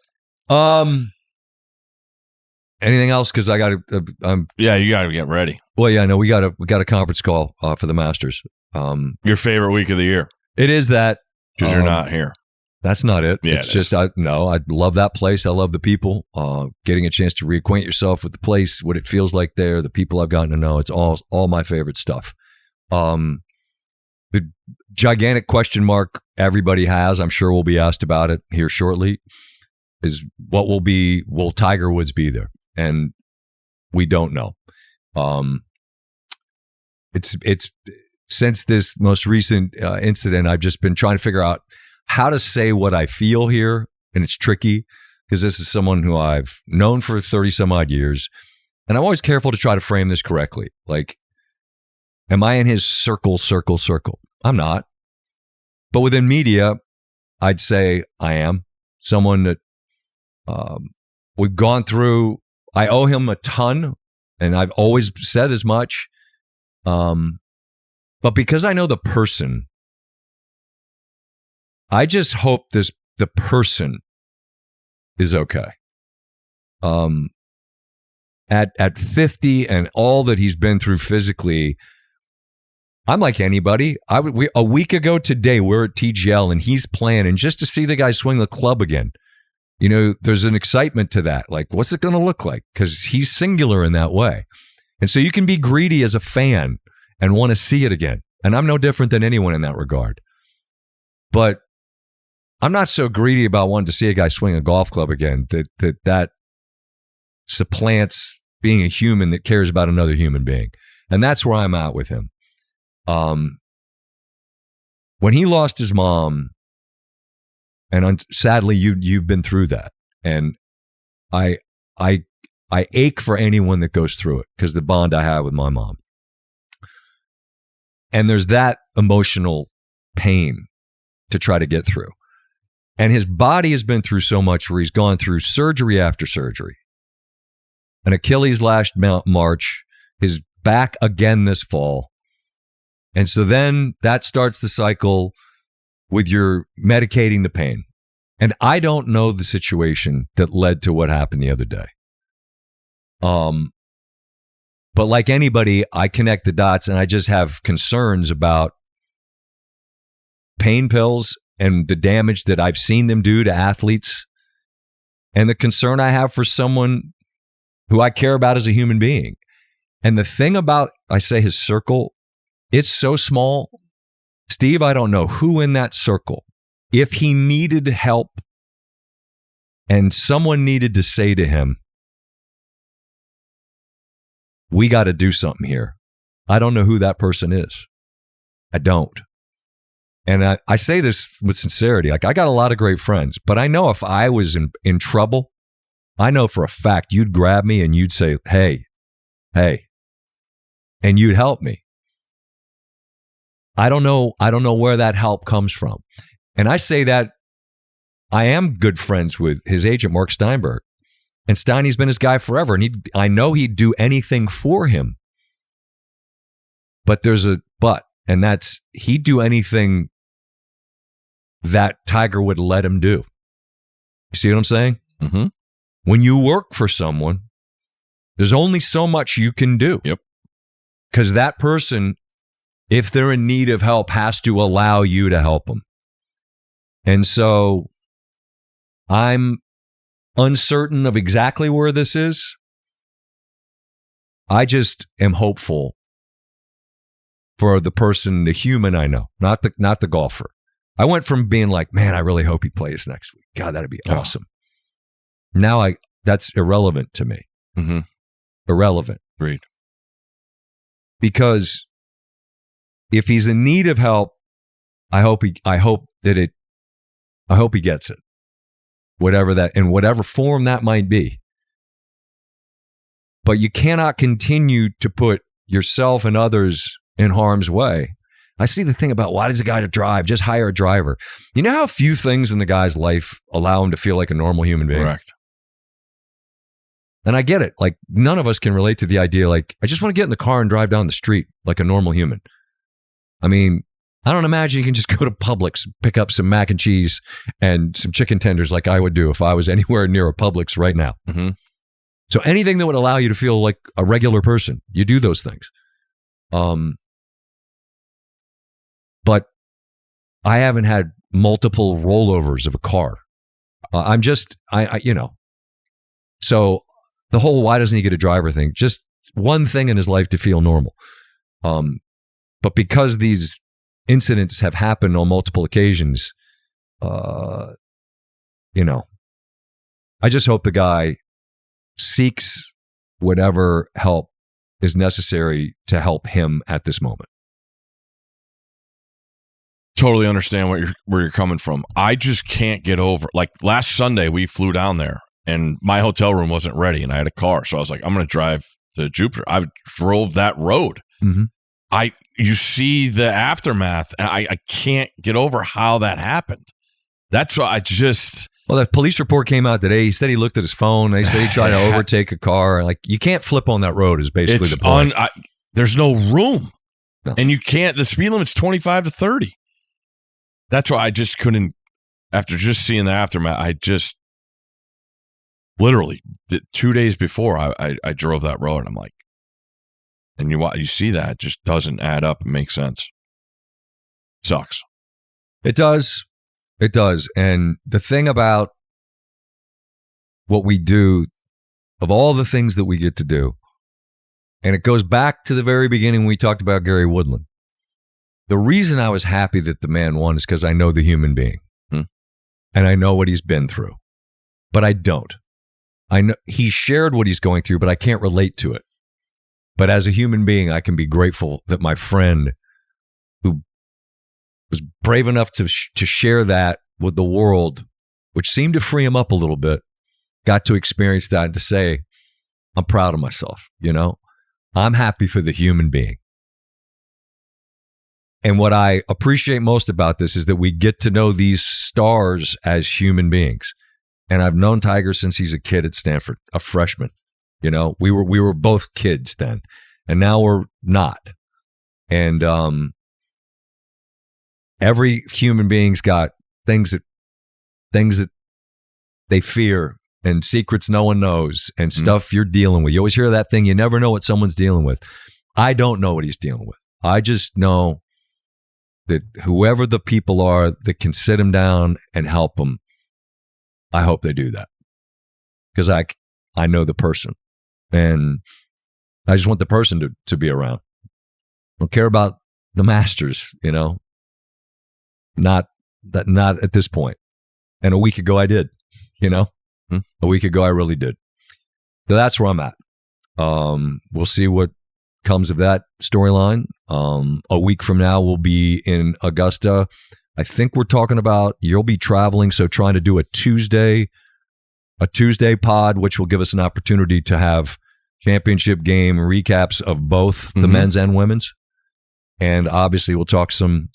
Anything else? Because I got to. Yeah, you got to get ready. Well, yeah, no, we got a conference call for the Masters. Your favorite week of the year? It is that because you're not here. That's not it. Yeah, it's just I love that place. I love the people. Getting a chance to reacquaint yourself with the place, what it feels like there, the people I've gotten to know. It's all my favorite stuff. The gigantic question mark everybody has, I'm sure we'll be asked about it here shortly, is will Tiger Woods be there? And we don't know. It's since this most recent incident, I've just been trying to figure out how to say what I feel here. And it's tricky because this is someone who I've known for 30 some odd years. And I'm always careful to try to frame this correctly. Like, am I in his circle? I'm not. But within media, I'd say I am someone that we've gone through. I owe him a ton, and I've always said as much. But because I know the person, I just hope the person is okay. At 50 and all that he's been through physically, I'm like anybody. A week ago today, we're at TGL and he's playing, and just to see the guy swing the club again, you know, there's an excitement to that. Like, what's it going to look like? Because he's singular in that way. And so you can be greedy as a fan and want to see it again. And I'm no different than anyone in that regard. But I'm not so greedy about wanting to see a guy swing a golf club again that supplants being a human that cares about another human being. And that's where I'm at with him. when he lost his mom, and sadly you've been through that, and I ache for anyone that goes through it because the bond I have with my mom. And there's that emotional pain to try to get through. And his body has been through so much where he's gone through surgery after surgery. An Achilles last March, his back again this fall. And so then that starts the cycle with your medicating the pain. And I don't know the situation that led to what happened the other day. But like anybody, I connect the dots, and I just have concerns about pain pills and the damage that I've seen them do to athletes, and the concern I have for someone who I care about as a human being. And the thing about, I say his circle, it's so small. Steve, I don't know who in that circle, if he needed help and someone needed to say to him, we got to do something here, I don't know who that person is. I don't. And I say this with sincerity. Like, I got a lot of great friends, but I know if I was in trouble, I know for a fact you'd grab me and you'd say, hey, and you'd help me. I don't know where that help comes from. And I say that I am good friends with his agent, Mark Steinberg. And Steiny's been his guy forever. And I know he'd do anything for him. But there's a but. And that's, he'd do anything that Tiger would let him do. You see what I'm saying? Mm-hmm. When you work for someone, there's only so much you can do. Yep. Because that person, if they're in need of help, has to allow you to help them. And so I'm uncertain of exactly where this is. I just am hopeful for the person, the human I know, not the golfer. I went from being like, man, I really hope he plays next week. God, that'd be awesome. Now that's irrelevant to me. Mm-hmm. Irrelevant. Agreed. Because if he's in need of help, I hope he gets it. Whatever that, in whatever form that might be. But you cannot continue to put yourself and others in harm's way. I see the thing about, why does a guy to drive? Just hire a driver. You know how few things in the guy's life allow him to feel like a normal human being? Correct. And I get it. Like, none of us can relate to the idea, like, I just want to get in the car and drive down the street like a normal human. I mean, I don't imagine you can just go to Publix, pick up some mac and cheese and some chicken tenders like I would do if I was anywhere near a Publix right now. Mm-hmm. So anything that would allow you to feel like a regular person, you do those things. But I haven't had multiple rollovers of a car. So the whole why doesn't he get a driver thing, just one thing in his life to feel normal. But because these incidents have happened on multiple occasions, I just hope the guy seeks whatever help is necessary to help him at this moment. Totally understand where you're coming from. I just can't get over, like, last Sunday we flew down there and my hotel room wasn't ready and I had a car. So I was like, I'm going to drive to Jupiter. I drove that road. Mm-hmm. You see the aftermath, and I can't get over how that happened. That's why Well, that police report came out today. He said he looked at his phone. They said he tried to overtake a car. Like, you can't flip on that road is basically the point. There's no room. No. And you can't, the speed limit's 25 to 30. That's why I just couldn't, after just seeing the aftermath, I just literally, 2 days before I drove that road, and I'm like, and you see that, it just doesn't add up and make sense. Sucks. It does. It does. And the thing about what we do, of all the things that we get to do, and it goes back to the very beginning when we talked about Gary Woodland. The reason I was happy that the man won is because I know the human being. And I know what he's been through. But I don't. I know he shared what he's going through, but I can't relate to it. But as a human being, I can be grateful that my friend, who was brave enough to share that with the world, which seemed to free him up a little bit. Got to experience that and to say, I'm proud of myself, I'm happy for the human being. And what I appreciate most about this is that we get to know these stars as human beings. And I've known Tiger since he's a kid at Stanford, a freshman. We were both kids then, and now we're not. And every human being's got things that they fear and secrets no one knows and stuff you're dealing with. You always hear that thing, you never know what someone's dealing with. I don't know what he's dealing with. I just know that whoever the people are that can sit him down and help him, I hope they do that. Because I know the person. And I just want the person to be around. I don't care about the Masters, Not at this point. And a week ago I did, A week ago I really did. So that's where I'm at. We'll see what comes of that storyline. A week from now we'll be in Augusta. I think we're talking about you'll be traveling, so trying to do a Tuesday pod, which will give us an opportunity to have championship game recaps of both the men's and women's. And obviously we'll talk some,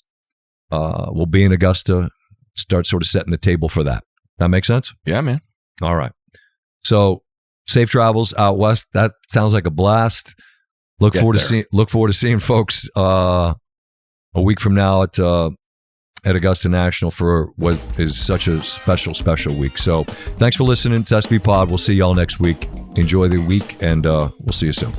we'll be in Augusta, start sort of setting the table for that. That make sense? Yeah, man. All right. So safe travels out west. That sounds like a blast. Look forward to seeing folks a week from now at Augusta National for what is such a special week. So thanks for listening to SVPod. We'll see y'all next week. Enjoy the week, and we'll see you soon.